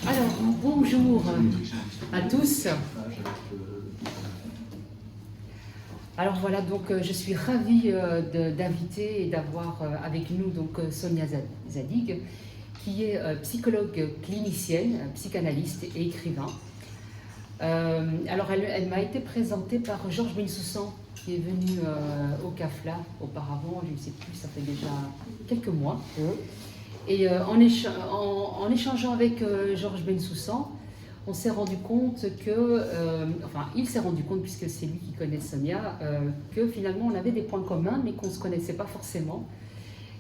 Alors, bonjour à tous. Alors voilà, donc je suis ravie d'inviter et d'avoir avec nous donc Sonia Zadig, qui est psychologue clinicienne, psychanalyste et écrivain. Alors elle m'a été présentée par Georges Bensoussan, qui est venu au CAFLA auparavant, je ne sais plus, ça fait déjà quelques mois. Et en échangeant avec Georges Bensoussan, on s'est rendu compte que, enfin il s'est rendu compte, puisque c'est lui qui connaît Sonia, que finalement on avait des points communs, mais qu'on ne se connaissait pas forcément.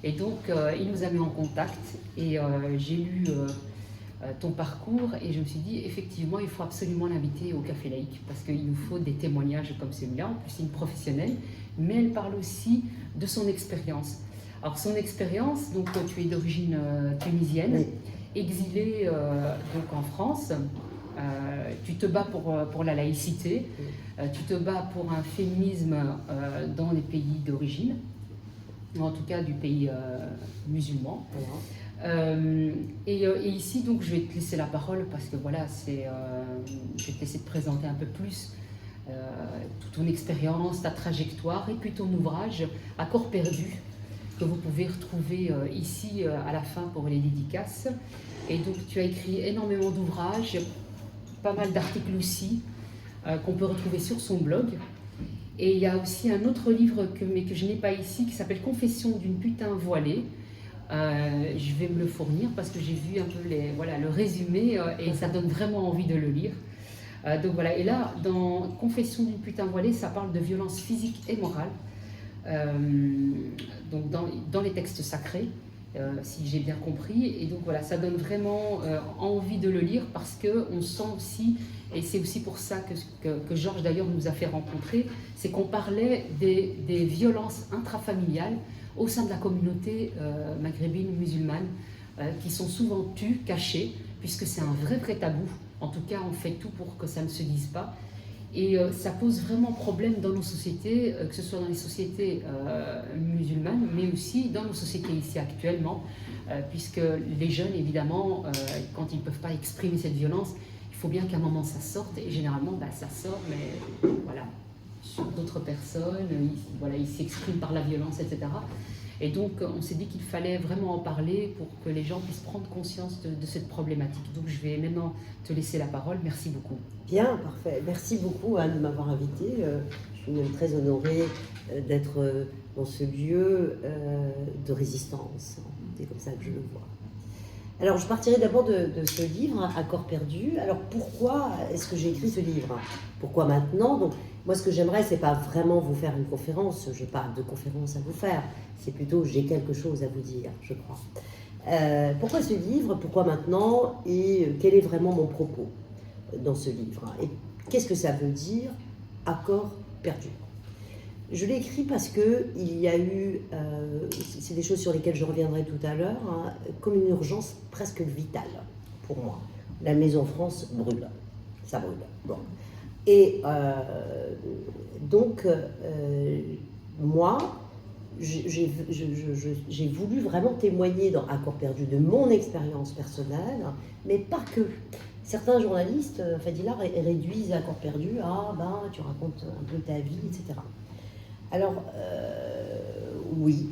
Et donc il nous a mis en contact, et j'ai lu ton parcours, et je me suis dit, effectivement, il faut absolument l'inviter au Café Laïque, parce qu'il nous faut des témoignages comme celui-là. En plus, c'est une professionnelle, mais elle parle aussi de son expérience. Alors, son expérience, donc tu es d'origine tunisienne, oui, exilée donc en France. Tu te bats pour la laïcité, tu te bats pour un féminisme dans les pays d'origine, ou en tout cas du pays musulman. Voilà. Et ici, donc, je vais te laisser la parole parce que voilà, je vais te laisser te présenter un peu plus toute ton expérience, ta trajectoire et puis ton ouvrage À corps perdu, que vous pouvez retrouver ici à la fin pour les dédicaces. Et donc, tu as écrit énormément d'ouvrages, pas mal d'articles aussi, qu'on peut retrouver sur son blog. Et il y a aussi un autre livre mais que je n'ai pas ici, qui s'appelle Confession d'une putain voilée. Je vais me le fournir parce que j'ai vu un peu le résumé et ça donne vraiment envie de le lire. Donc voilà, et là, dans Confession d'une putain voilée, ça parle de violence physique et morale, donc dans les textes sacrés, si j'ai bien compris. Et donc voilà, ça donne vraiment envie de le lire parce qu'on sent aussi, et c'est aussi pour ça que Georges d'ailleurs nous a fait rencontrer, c'est qu'on parlait des violences intrafamiliales au sein de la communauté maghrébine musulmane, qui sont souvent tues, cachées, puisque c'est un vrai tabou. En tout cas, on fait tout pour que ça ne se dise pas. Et ça pose vraiment problème dans nos sociétés, que ce soit dans les sociétés musulmanes, mais aussi dans nos sociétés ici actuellement, puisque les jeunes, évidemment, quand ils ne peuvent pas exprimer cette violence, il faut bien qu'à un moment ça sorte, et généralement ça sort, mais voilà, sur d'autres personnes, ils s'expriment par la violence, etc. Et donc on s'est dit qu'il fallait vraiment en parler pour que les gens puissent prendre conscience de cette problématique. Donc je vais maintenant te laisser la parole. Merci beaucoup. Bien, parfait. Merci beaucoup Anne de m'avoir invitée. Je suis même très honorée d'être dans ce lieu de résistance. C'est comme ça que je le vois. Alors, je partirai d'abord de ce livre, À corps perdu. Alors, pourquoi est-ce que j'ai écrit ce livre? Pourquoi maintenant? Donc, moi, ce que j'aimerais, c'est pas vraiment vous faire une conférence. Je n'ai pas de conférence à vous faire. C'est plutôt, j'ai quelque chose à vous dire, je crois. Pourquoi ce livre? Pourquoi maintenant? Et quel est vraiment mon propos dans ce livre? Et qu'est-ce que ça veut dire, À corps perdu? Je l'ai écrit parce qu'il y a eu, c'est des choses sur lesquelles je reviendrai tout à l'heure, hein, comme une urgence presque vitale pour moi. La Maison France brûle, ça brûle. Bon. Et donc, moi, j'ai voulu vraiment témoigner dans À corps perdu de mon expérience personnelle, mais pas que. Certains journalistes, Fadila, réduisent À corps perdu à tu racontes un peu ta vie, etc. Alors, oui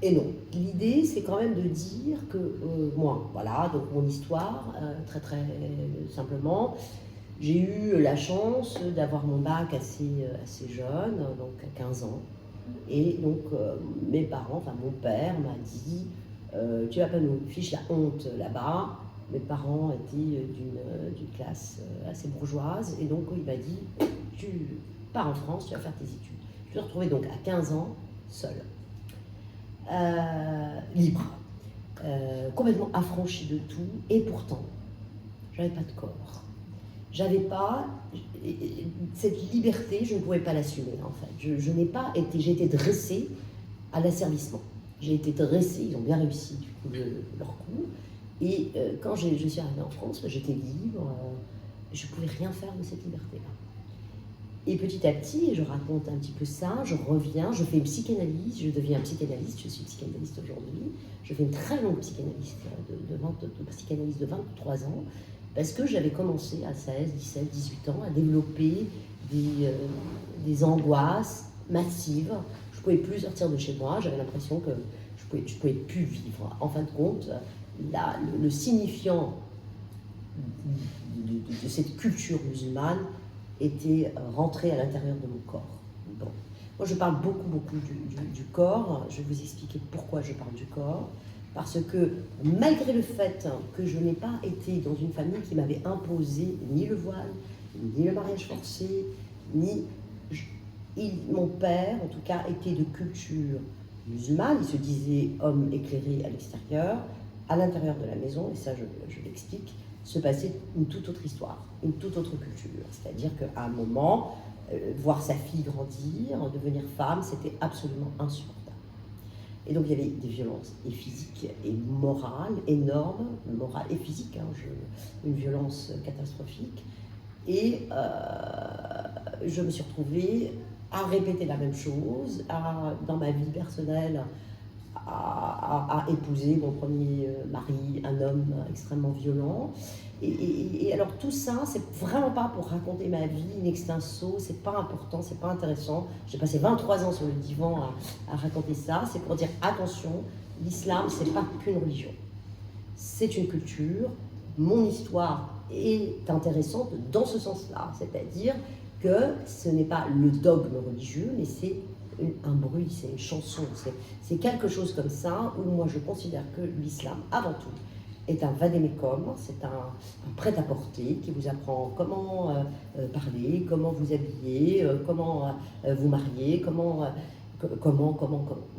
et non. L'idée, c'est quand même de dire que moi, voilà, donc mon histoire, très très simplement, j'ai eu la chance d'avoir mon bac assez jeune, donc à 15 ans. Et donc, mes parents, enfin mon père m'a dit, tu vas pas nous fiche la honte là-bas. Mes parents étaient d'une classe assez bourgeoise, et donc il m'a dit, tu pars en France, tu vas faire tes études. Je me suis retrouvée donc à 15 ans, seule, libre, complètement affranchie de tout, et pourtant, j'avais pas de corps. J'avais pas cette liberté, je ne pouvais pas l'assumer en fait. Je n'ai pas été, j'ai été dressée à l'asservissement. J'ai été dressée, ils ont bien réussi du coup leur coup. Et quand je suis arrivée en France, j'étais libre, je ne pouvais rien faire de cette liberté-là. Et petit à petit, je raconte un petit peu ça, je reviens, je fais une psychanalyse, je deviens psychanalyste, je suis psychanalyste aujourd'hui. Je fais une très longue psychanalyse psychanalyse de 23 ans, parce que j'avais commencé à 16, 17, 18 ans à développer des angoisses massives. Je ne pouvais plus sortir de chez moi, j'avais l'impression que je ne pouvais plus vivre. En fin de compte, le signifiant de cette culture musulmane était rentré à l'intérieur de mon corps. Bon. Moi, je parle beaucoup du corps. Je vais vous expliquer pourquoi je parle du corps. Parce que malgré le fait que je n'ai pas été dans une famille qui m'avait imposé ni le voile, ni le mariage forcé, mon père, en tout cas, était de culture musulmane. Il se disait homme éclairé à l'extérieur. À l'intérieur de la maison, et ça je l'explique, se passait une toute autre histoire, une toute autre culture. C'est-à-dire qu'à un moment, voir sa fille grandir, devenir femme, c'était absolument insupportable. Et donc il y avait des violences et physiques et morales énormes, morales et physiques, une violence catastrophique. Et je me suis retrouvée à répéter la même chose, dans ma vie personnelle, à épouser mon premier mari, un homme extrêmement violent. Et alors tout ça, c'est vraiment pas pour raconter ma vie in extenso, c'est pas important, c'est pas intéressant. J'ai passé 23 ans sur le divan à raconter ça, c'est pour dire attention, l'islam c'est pas qu'une religion, c'est une culture. Mon histoire est intéressante dans ce sens-là, c'est-à-dire que ce n'est pas le dogme religieux, mais c'est un bruit, c'est une chanson, c'est quelque chose comme ça où moi je considère que l'islam, avant tout, est un vadémécum, c'est un prêt-à-porter qui vous apprend comment parler, comment vous habiller, comment vous marier, comment,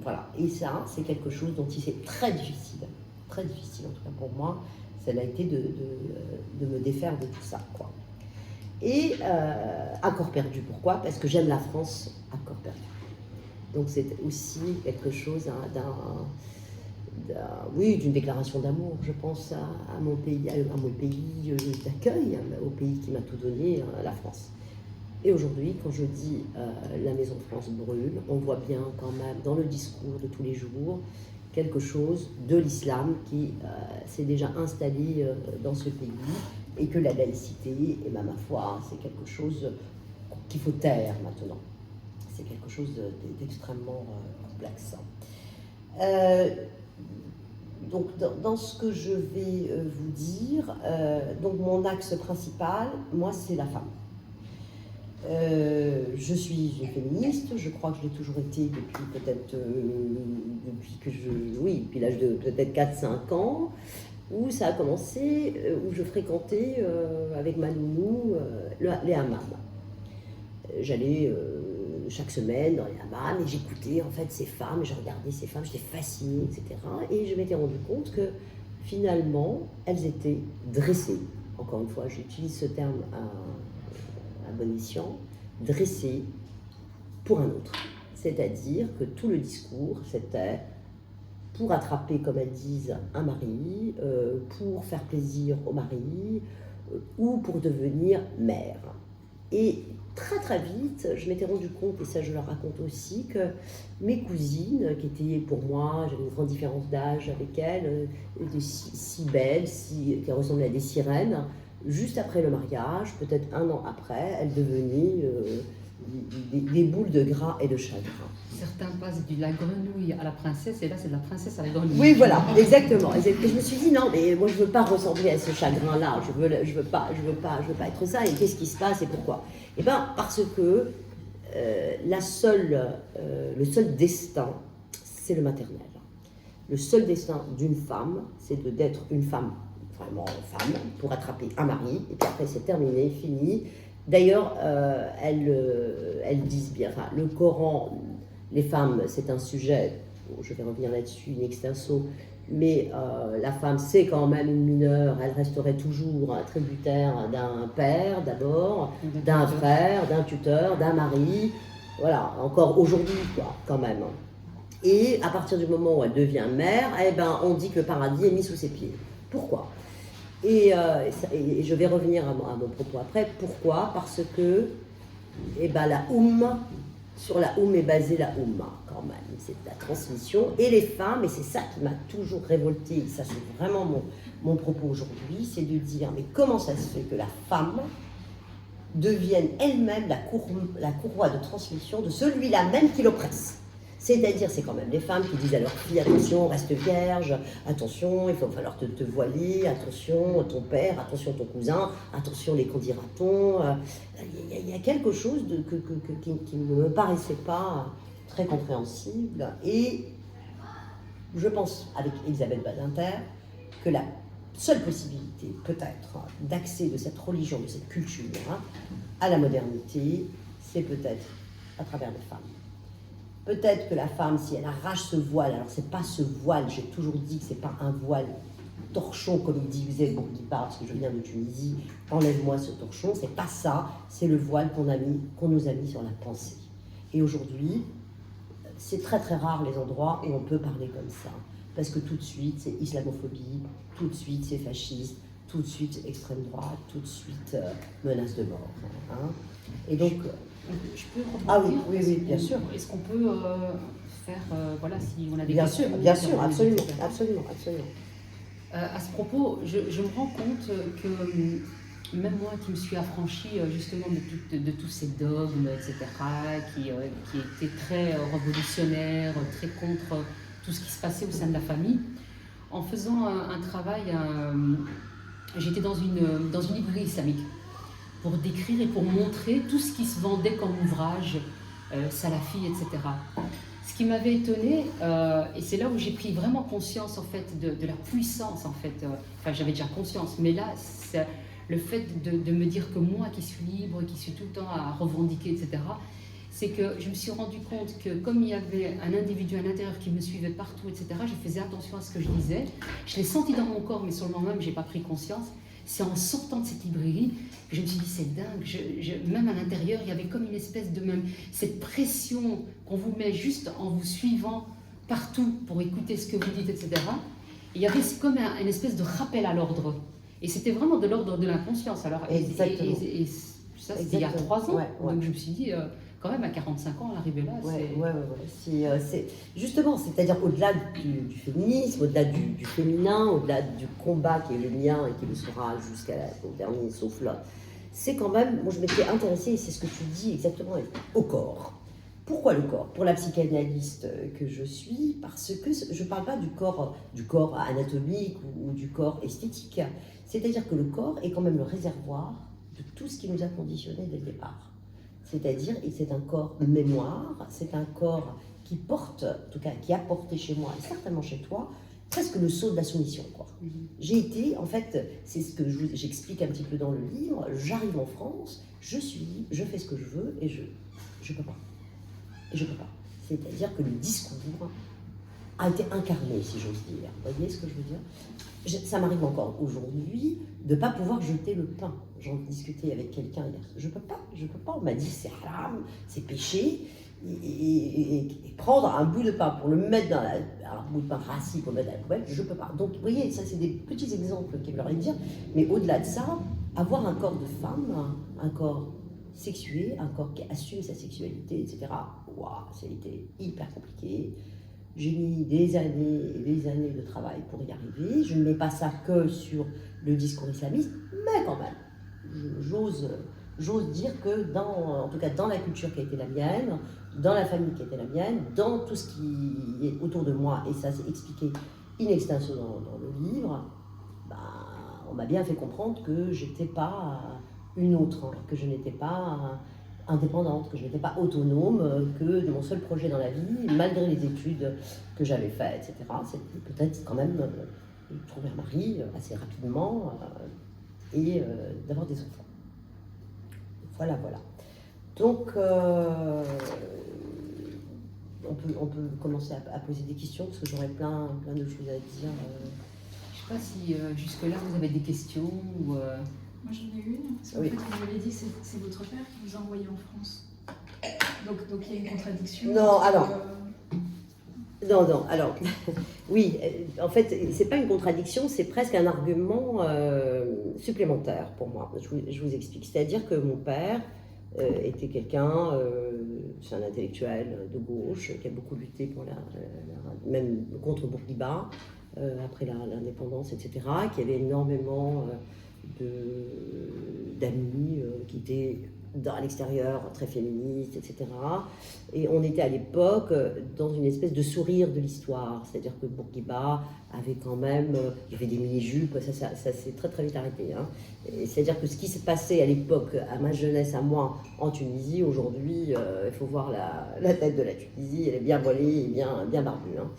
voilà. Et ça, c'est quelque chose dont il c'est très difficile en tout cas pour moi, ça a été de me défaire de tout ça, quoi. Et à corps perdu, pourquoi? Parce que j'aime la France à corps perdu. Donc c'est aussi quelque chose d'une déclaration d'amour, je pense, à mon pays d'accueil, au pays qui m'a tout donné, la France. Et aujourd'hui, quand je dis la Maison France brûle, on voit bien quand même dans le discours de tous les jours quelque chose de l'islam qui s'est déjà installé dans ce pays, et que la laïcité, et ma foi, c'est quelque chose qu'il faut taire maintenant. C'est quelque chose d'extrêmement complexe. Donc, dans ce que je vais vous dire, donc mon axe principal, moi, c'est la femme. Je suis une féministe, je crois que je l'ai toujours été depuis peut-être, depuis l'âge de peut-être 4-5 ans, où ça a commencé, où je fréquentais avec ma nounou les hammams. J'allais chaque semaine dans les hammams et j'écoutais en fait ces femmes, je regardais ces femmes, j'étais fascinée, etc. Et je m'étais rendu compte que finalement, elles étaient dressées. Encore une fois, j'utilise ce terme à bon escient, dressées pour un autre. C'est-à-dire que tout le discours, c'était pour attraper, comme elles disent, un mari, pour faire plaisir au mari, ou pour devenir mère. Et très très vite, je m'étais rendu compte, et ça je le raconte aussi, que mes cousines, qui étaient pour moi, j'avais une grande différence d'âge avec elles, étaient si belles, qui ressemblaient à des sirènes, juste après le mariage, peut-être 1 an après, elles devenaient des boules de gras et de chagrin. Certains passent de la grenouille à la princesse, et là c'est de la princesse à la grenouille. Oui, voilà, exactement. Et je me suis dit, non, mais moi je veux pas ressembler à ce chagrin-là, je veux pas être ça, et qu'est-ce qui se passe et pourquoi? Eh bien, parce que le seul destin, c'est le maternel. Le seul destin d'une femme, c'est d'être une femme, vraiment femme, pour attraper un mari, et puis après c'est terminé, fini. D'ailleurs, elles disent bien, enfin, le Coran, les femmes, c'est un sujet, je vais revenir là-dessus, in extenso, mais la femme, c'est quand même une mineure, elle resterait toujours tributaire d'un père d'abord, d'un frère, d'un tuteur, d'un mari, voilà, encore aujourd'hui, quoi, quand même. Et à partir du moment où elle devient mère, eh ben, on dit que le paradis est mis sous ses pieds. Pourquoi? Et je vais revenir à mon propos après. Pourquoi? Parce que Et ben sur la est basée la Oumma quand même, c'est la transmission. Et les femmes, et c'est ça qui m'a toujours révoltée, et ça c'est vraiment mon propos aujourd'hui, c'est de dire, mais comment ça se fait que la femme devienne elle-même la courroie de transmission de celui-là même qui l'oppresse. C'est-à-dire, c'est quand même les femmes qui disent à leurs filles, attention, reste vierge, attention, il va falloir te voiler, attention, ton père, attention, ton cousin, attention, les qu'en dira-t-on. Il y a quelque chose qui ne me paraissait pas très compréhensible. Et je pense, avec Elisabeth Badinter, que la seule possibilité, peut-être, d'accès de cette religion, de cette culture à la modernité, c'est peut-être à travers les femmes. Peut-être que la femme, si elle arrache ce voile, alors c'est pas ce voile, j'ai toujours dit que c'est pas un voile torchon comme il disait Bourguiba, parce que je viens de Tunisie, enlève-moi ce torchon, c'est pas ça, c'est le voile qu'on nous a mis sur la pensée. Et aujourd'hui, c'est très très rare les endroits où on peut parler comme ça, parce que tout de suite c'est islamophobie, tout de suite c'est fasciste, tout de suite extrême droite, tout de suite menace de mort. Hein. Et donc... Je peux rebondir? Ah oui, bien sûr. Est-ce qu'on peut faire, voilà, si on a des bien questions? Bien sûr, absolument. À ce propos, je me rends compte que même moi qui me suis affranchie justement de tous ces dogmes, etc., qui étaient très révolutionnaires, très contre tout ce qui se passait au sein de la famille, en faisant un travail, j'étais dans une librairie islamique, pour décrire et pour montrer tout ce qui se vendait comme ouvrage, salafi, etc. Ce qui m'avait étonnée, et c'est là où j'ai pris vraiment conscience en fait de la puissance en fait, enfin j'avais déjà conscience, mais là le fait de me dire que moi qui suis libre, qui suis tout le temps à revendiquer, etc., c'est que je me suis rendu compte que comme il y avait un individu à l'intérieur qui me suivait partout, etc., je faisais attention à ce que je disais, je l'ai senti dans mon corps, mais sur le moment même, je n'ai pas pris conscience. C'est en sortant de cette librairie que je me suis dit, c'est dingue, même à l'intérieur, il y avait comme une espèce de même, cette pression qu'on vous met juste en vous suivant partout pour écouter ce que vous dites, etc. Et il y avait comme une espèce de rappel à l'ordre. Et c'était vraiment de l'ordre de l'inconscience. Alors, exactement. Et ça, c'était il y a 3 ans. Ouais. Donc je me suis dit, quand même, à 45 ans, arriver là, c'est... Justement, c'est-à-dire au-delà du féminisme, au-delà du féminin, au-delà du combat qui est le mien et qui le sera jusqu'au dernier souffle, là, c'est quand même, moi je m'étais intéressée, et c'est ce que tu dis exactement, au corps. Pourquoi le corps? Pour la psychanalyste que je suis, parce que je ne parle pas du corps anatomique ou du corps esthétique. C'est-à-dire que le corps est quand même le réservoir de tout ce qui nous a conditionnés dès le départ. C'est-à-dire, et c'est un corps mémoire, c'est un corps qui porte, en tout cas qui a porté chez moi, et certainement chez toi, presque le sceau de la soumission, quoi. J'ai été, en fait, c'est ce que j'explique un petit peu dans le livre, j'arrive en France, je suis libre, je fais ce que je veux, et je peux pas. Et je peux pas. C'est-à-dire que le discours a été incarné, si j'ose dire. Vous voyez ce que je veux dire? Ça m'arrive encore aujourd'hui de ne pas pouvoir jeter le pain. J'en discutais avec quelqu'un hier. Je peux pas. On m'a dit c'est haram, c'est péché. Et prendre un bout de pain pour le mettre dans un bout de pain rassis pour le mettre dans la poubelle, je peux pas. Donc vous voyez, ça c'est des petits exemples qui veulent rien dire. Mais au-delà de ça, avoir un corps de femme, un corps sexué, un corps qui assume sa sexualité, etc. Waouh, ça a été hyper compliqué. J'ai mis des années et des années de travail pour y arriver. Je ne mets pas ça que sur le discours islamiste, mais quand même, j'ose dire que en tout cas dans la culture qui a été la mienne, dans la famille qui a été la mienne, dans tout ce qui est autour de moi, et ça c'est expliqué in extenso dans le livre, on m'a bien fait comprendre que j'étais pas une autre, que je n'étais pas indépendante, que je n'étais pas autonome, que mon seul projet dans la vie, malgré les études que j'avais faites, etc., c'était peut-être quand même de trouver un mari assez rapidement et d'avoir des enfants. Voilà. Donc, on peut commencer à poser des questions, parce que j'aurais plein de choses à dire. Je ne sais pas si jusque-là vous avez des questions ou... Moi j'en ai une, parce qu'en fait vous m'avez dit que c'est votre père qui vous a envoyé en France. Donc il y a une contradiction. Non, alors... Non, alors, oui, en fait, c'est pas une contradiction, c'est presque un argument supplémentaire pour moi. Je vous explique. C'est-à-dire que mon père, était quelqu'un, c'est un intellectuel de gauche qui a beaucoup lutté pour même contre Bourguiba, après l'indépendance, etc., qui avait énormément d'amis qui étaient à l'extérieur, très féministes, etc. Et on était à l'époque dans une espèce de sourire de l'histoire, c'est-à-dire que Bourguiba avait quand même, il y avait des mini-jupes, ça s'est très très vite arrêté. Hein. C'est-à-dire que ce qui se passait à l'époque, à ma jeunesse, à moi, en Tunisie, aujourd'hui, il faut voir la tête de la Tunisie, elle est bien voilée et bien barbue. Hein.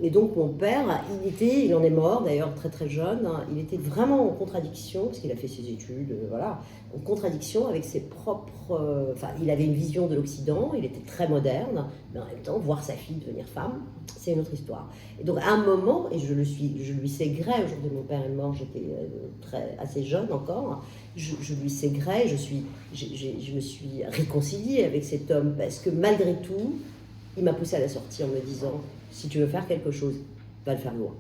Et donc mon père, il en est mort d'ailleurs très très jeune, hein, il était vraiment en contradiction, parce qu'il a fait ses études, voilà, en contradiction avec ses propres... Enfin, il avait une vision de l'Occident, il était très moderne, mais en même temps, voir sa fille devenir femme, c'est une autre histoire. Et donc à un moment, et je lui sais gré, aujourd'hui mon père est mort, j'étais assez jeune encore, je lui sais gré, je me suis réconciliée avec cet homme, parce que malgré tout, il m'a poussée à la sortie en me disant... Si tu veux faire quelque chose, va le faire loin.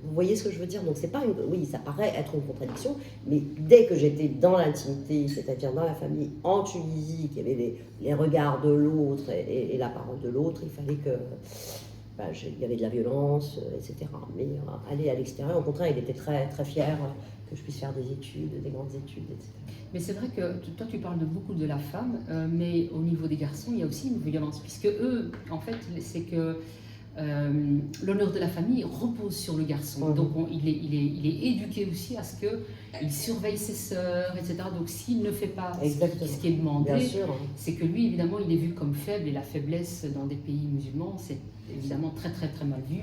Vous voyez ce que je veux dire? Donc c'est pas oui, ça paraît être une contradiction, mais dès que j'étais dans l'intimité, c'est-à-dire dans la famille, en Tunisie, qu'il y avait les regards de l'autre et la parole de l'autre, il fallait que... il y avait de la violence, etc. Mais aller à l'extérieur, au contraire, il était très, très fier que je puisse faire des études, des grandes études, etc. Mais c'est vrai que toi, tu parles beaucoup de la femme, mais au niveau des garçons, il y a aussi une violence, puisque eux, en fait, c'est que... l'honneur de la famille repose sur le garçon. Donc il est éduqué aussi à ce qu'il surveille ses sœurs, etc. Donc s'il ne fait pas ce qui est demandé, c'est que lui, évidemment, il est vu comme faible, et la faiblesse dans des pays musulmans, c'est évidemment très très très mal vu.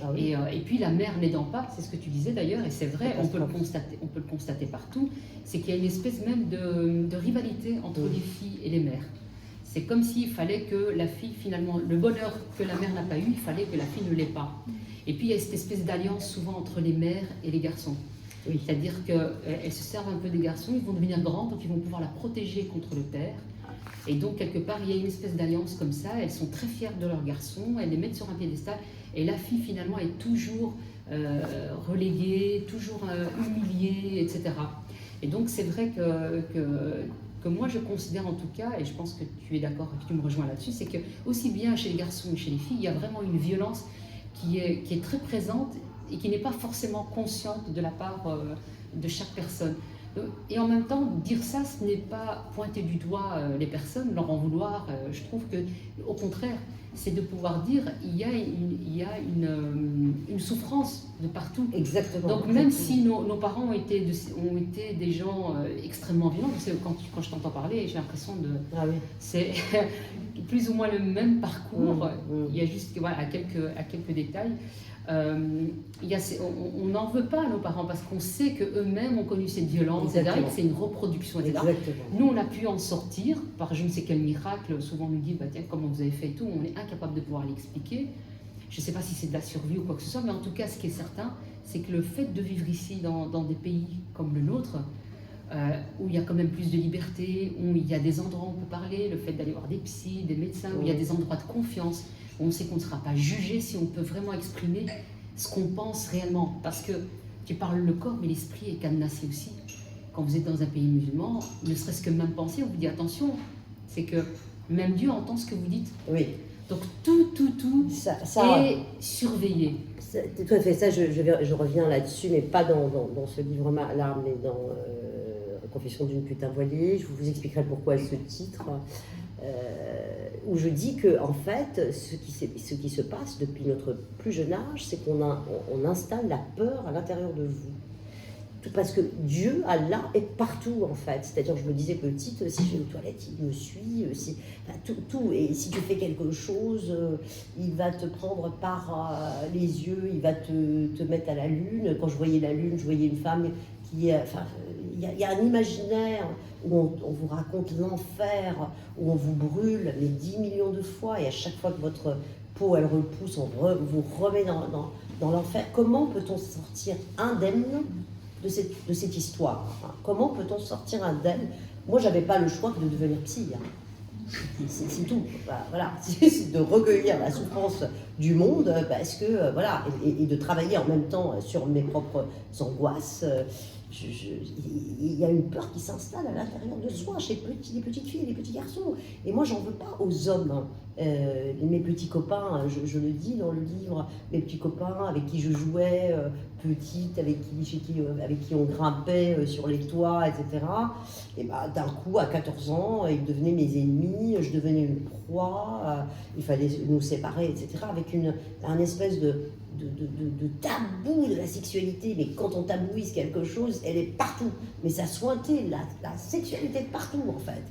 Ah oui. Et puis la mère n'aidant pas, c'est ce que tu disais d'ailleurs, et c'est vrai, on peut le constater partout, c'est qu'il y a une espèce même de rivalité entre les filles et les mères. C'est comme s'il fallait que la fille, finalement, le bonheur que la mère n'a pas eu, il fallait que la fille ne l'ait pas. Et puis il y a cette espèce d'alliance souvent entre les mères et les garçons. Oui. C'est-à-dire qu'elles se servent un peu des garçons, ils vont devenir grands, donc ils vont pouvoir la protéger contre le père. Et donc quelque part, il y a une espèce d'alliance comme ça, elles sont très fières de leurs garçons, elles les mettent sur un piédestal, et la fille finalement est toujours reléguée, toujours humiliée, etc. Et donc c'est vrai que moi je considère en tout cas, et je pense que tu es d'accord et que tu me rejoins là-dessus, c'est que aussi bien chez les garçons que chez les filles, il y a vraiment une violence qui est très présente et qui n'est pas forcément consciente de la part de chaque personne. Et en même temps, dire ça, ce n'est pas pointer du doigt les personnes, leur en vouloir. Je trouve que, au contraire, c'est de pouvoir dire il y a une souffrance de partout. Exactement. Donc même si nos parents ont été des gens extrêmement violents, parce que quand je t'entends parler, j'ai l'impression de... Ah oui. C'est plus ou moins le même parcours, il y a juste voilà, à quelques détails. On n'en veut pas à nos parents parce qu'on sait qu'eux-mêmes ont connu cette violence, etc., que c'est une reproduction, etc. Nous, on a pu en sortir par je ne sais quel miracle. Souvent, on nous dit bah, tiens, comment vous avez fait et tout. On est incapable de pouvoir l'expliquer. Je ne sais pas si c'est de la survie ou quoi que ce soit, mais en tout cas, ce qui est certain, c'est que le fait de vivre ici, dans des pays comme le nôtre, où il y a quand même plus de liberté, où il y a des endroits où on peut parler, le fait d'aller voir des psys, des médecins, où il y a des endroits de confiance, où on sait qu'on ne sera pas jugé si on peut vraiment exprimer ce qu'on pense réellement. Parce que tu parles le corps, mais l'esprit est cadenassé aussi. Quand vous êtes dans un pays musulman, ne serait-ce que même penser, on vous dit attention, c'est que même Dieu entend ce que vous dites. Oui. Donc tout ça est surveillé. Tout à fait, ça je reviens là-dessus, mais pas dans ce livre-là, mais dans Confession d'une putain voilée. Je vous expliquerai pourquoi ce titre, où je dis que en fait, ce qui se passe depuis notre plus jeune âge, c'est qu'on installe la peur à l'intérieur de vous. Parce que Dieu, Allah, est partout en fait. C'est-à-dire, je me disais petite, si je vais aux toilettes, il me suit, tout. Et si tu fais quelque chose, il va te prendre par les yeux, il va te mettre à la lune. Quand je voyais la lune, je voyais une femme qui... il y a un imaginaire où on vous raconte l'enfer, où on vous brûle les 10 millions de fois, et à chaque fois que votre peau, elle repousse, on vous remet dans l'enfer. Comment peut-on sortir indemne de cette histoire? Comment peut-on sortir indemne? Moi, j'avais pas le choix que de devenir psy. C'est tout. Voilà. C'est de recueillir la souffrance du monde, parce que, voilà, et de travailler en même temps sur mes propres angoisses. il y a une peur qui s'installe à l'intérieur de soi, chez les petites filles et les petits garçons. Et moi, j'en veux pas aux hommes. Mes petits copains, je le dis dans le livre, mes petits copains avec qui je jouais petite, avec qui on grimpait sur les toits, etc. Et ben, d'un coup, à 14 ans, ils devenaient mes ennemis, je devenais une proie, il fallait nous séparer, etc. Avec un espèce de tabou de la sexualité. Mais quand on tabouise quelque chose, elle est partout. Mais ça sointait la sexualité de partout, en fait.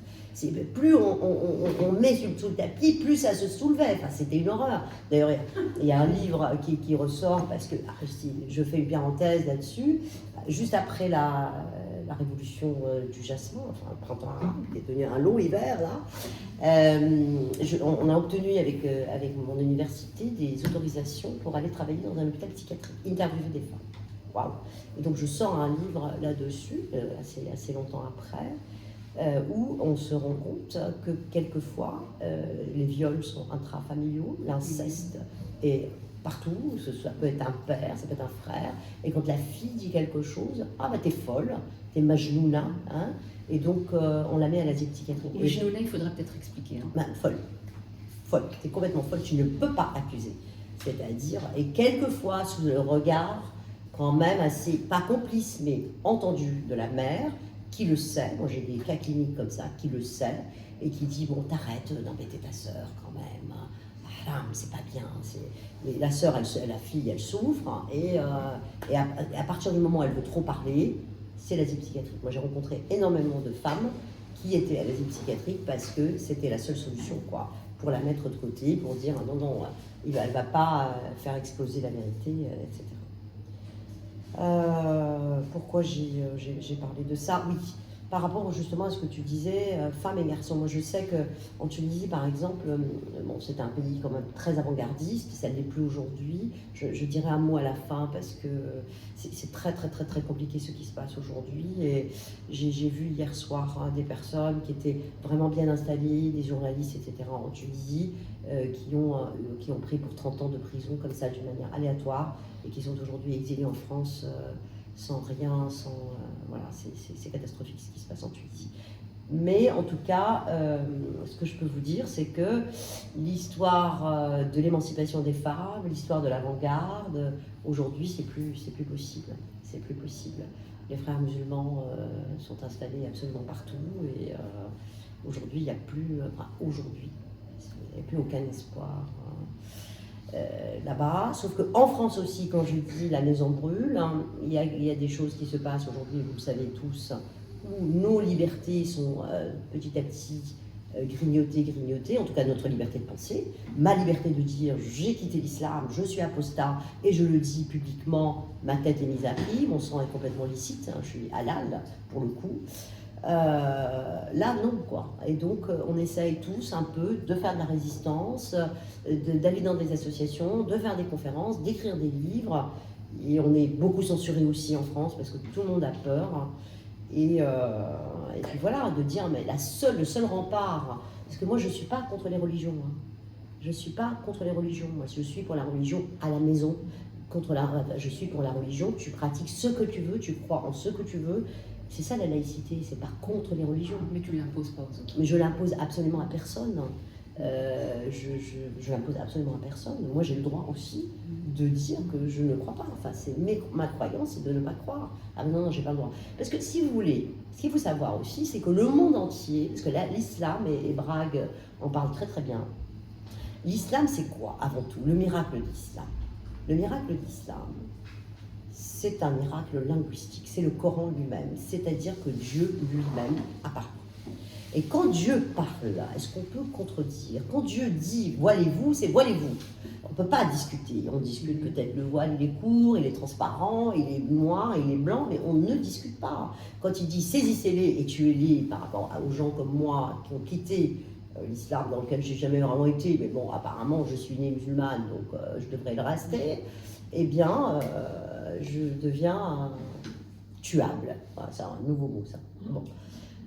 Plus on met sous le tapis, plus ça se soulevait. Enfin, c'était une horreur. D'ailleurs, il y a un livre qui ressort, parce que je fais une parenthèse là-dessus, juste après la révolution du jasmin, enfin le printemps arabe, qui est devenu un long hiver, là. On a obtenu avec mon université des autorisations pour aller travailler dans un hôpital psychiatrique, interviewer des femmes. Waouh! Et donc je sors un livre là-dessus, assez longtemps après, où on se rend compte que quelquefois les viols sont intrafamiliaux, l'inceste est partout, ça peut être un père, ça peut être un frère, et quand la fille dit quelque chose, ah bah t'es folle, t'es majnouna, hein, et donc on la met à l'asile psychiatrique. Majnouna, il faudra peut-être expliquer. Hein. Bah, folle, t'es complètement folle, tu ne peux pas accuser. C'est-à-dire, et quelquefois sous le regard, quand même assez, pas complice, mais entendu de la mère, qui le sait, moi j'ai des cas cliniques comme ça, qui le sait, et qui dit, bon, t'arrêtes d'embêter ta sœur quand même, ah, c'est pas bien, mais la sœur, la fille, elle souffre, et à partir du moment où elle veut trop parler, c'est l'asile psychiatrique. Moi j'ai rencontré énormément de femmes qui étaient à l'asile psychiatrique parce que c'était la seule solution, quoi, pour la mettre de côté, pour dire, non, elle va pas faire exploser la vérité, etc. Pourquoi j'ai parlé de ça? Oui, par rapport justement à ce que tu disais, femmes et garçons. Moi je sais qu'en Tunisie par exemple, bon, c'est un pays quand même très avant-gardiste, ça ne l'est plus aujourd'hui. Je dirais un mot à la fin parce que c'est très compliqué ce qui se passe aujourd'hui. Et j'ai vu hier soir des personnes qui étaient vraiment bien installées, des journalistes, etc. en Tunisie, qui ont pris pour 30 ans de prison comme ça d'une manière aléatoire et qui sont aujourd'hui exilés en France sans rien, voilà, c'est catastrophique ce qui se passe en Tunisie. Mais en tout cas, ce que je peux vous dire, c'est que l'histoire de l'émancipation des femmes, l'histoire de l'avant-garde, aujourd'hui, c'est plus possible. C'est plus possible. Les frères musulmans sont installés absolument partout et aujourd'hui, il n'y a plus, aucun espoir. Là-bas, sauf qu'en France aussi, quand je dis la maison brûle, hein, il y a des choses qui se passent aujourd'hui, vous le savez tous, où nos libertés sont petit à petit grignotées, en tout cas notre liberté de penser, ma liberté de dire j'ai quitté l'islam, je suis apostat, et je le dis publiquement, ma tête est mise à prix, mon sang est complètement licite, hein, je suis halal pour le coup. Là, non, quoi. Et donc, on essaye tous un peu de faire de la résistance, d'aller dans des associations, de faire des conférences, d'écrire des livres. Et on est beaucoup censuré aussi en France parce que tout le monde a peur. Et puis voilà, de dire, mais le seul rempart, parce que moi, je ne suis pas contre les religions. Hein. Je ne suis pas contre les religions. Moi, je suis pour la religion à la maison. Je suis pour la religion, tu pratiques ce que tu veux, tu crois en ce que tu veux. C'est ça la laïcité, c'est pas contre les religions. Mais tu ne l'imposes pas aux autres. Mais je l'impose absolument à personne. Je l'impose absolument à personne. Moi, j'ai le droit aussi de dire que je ne crois pas. Enfin, ma croyance, c'est de ne pas croire. Ah non, j'ai pas le droit. Parce que si vous voulez, ce qu'il faut savoir aussi, c'est que le monde entier, parce que là, l'islam, et Brague en parle très bien, l'islam, c'est quoi avant tout? Le miracle de l'islam. Le miracle de l'islam, c'est un miracle linguistique, c'est le Coran lui-même, c'est-à-dire que Dieu lui-même a parlé. Et quand Dieu parle, est-ce qu'on peut contredire? Quand Dieu dit « voilez-vous », c'est « voilez-vous ». On ne peut pas discuter. On discute peut-être le voile, il est court, il est transparent, il est noir, il est blanc, mais on ne discute pas. Quand il dit « saisissez-les et tuez-les » par rapport aux gens comme moi qui ont quitté l'islam dans lequel je n'ai jamais vraiment été, mais bon, apparemment, je suis née musulmane, donc je devrais le rester, eh bien, je deviens tuable. Voilà, c'est un nouveau mot, ça. Bon.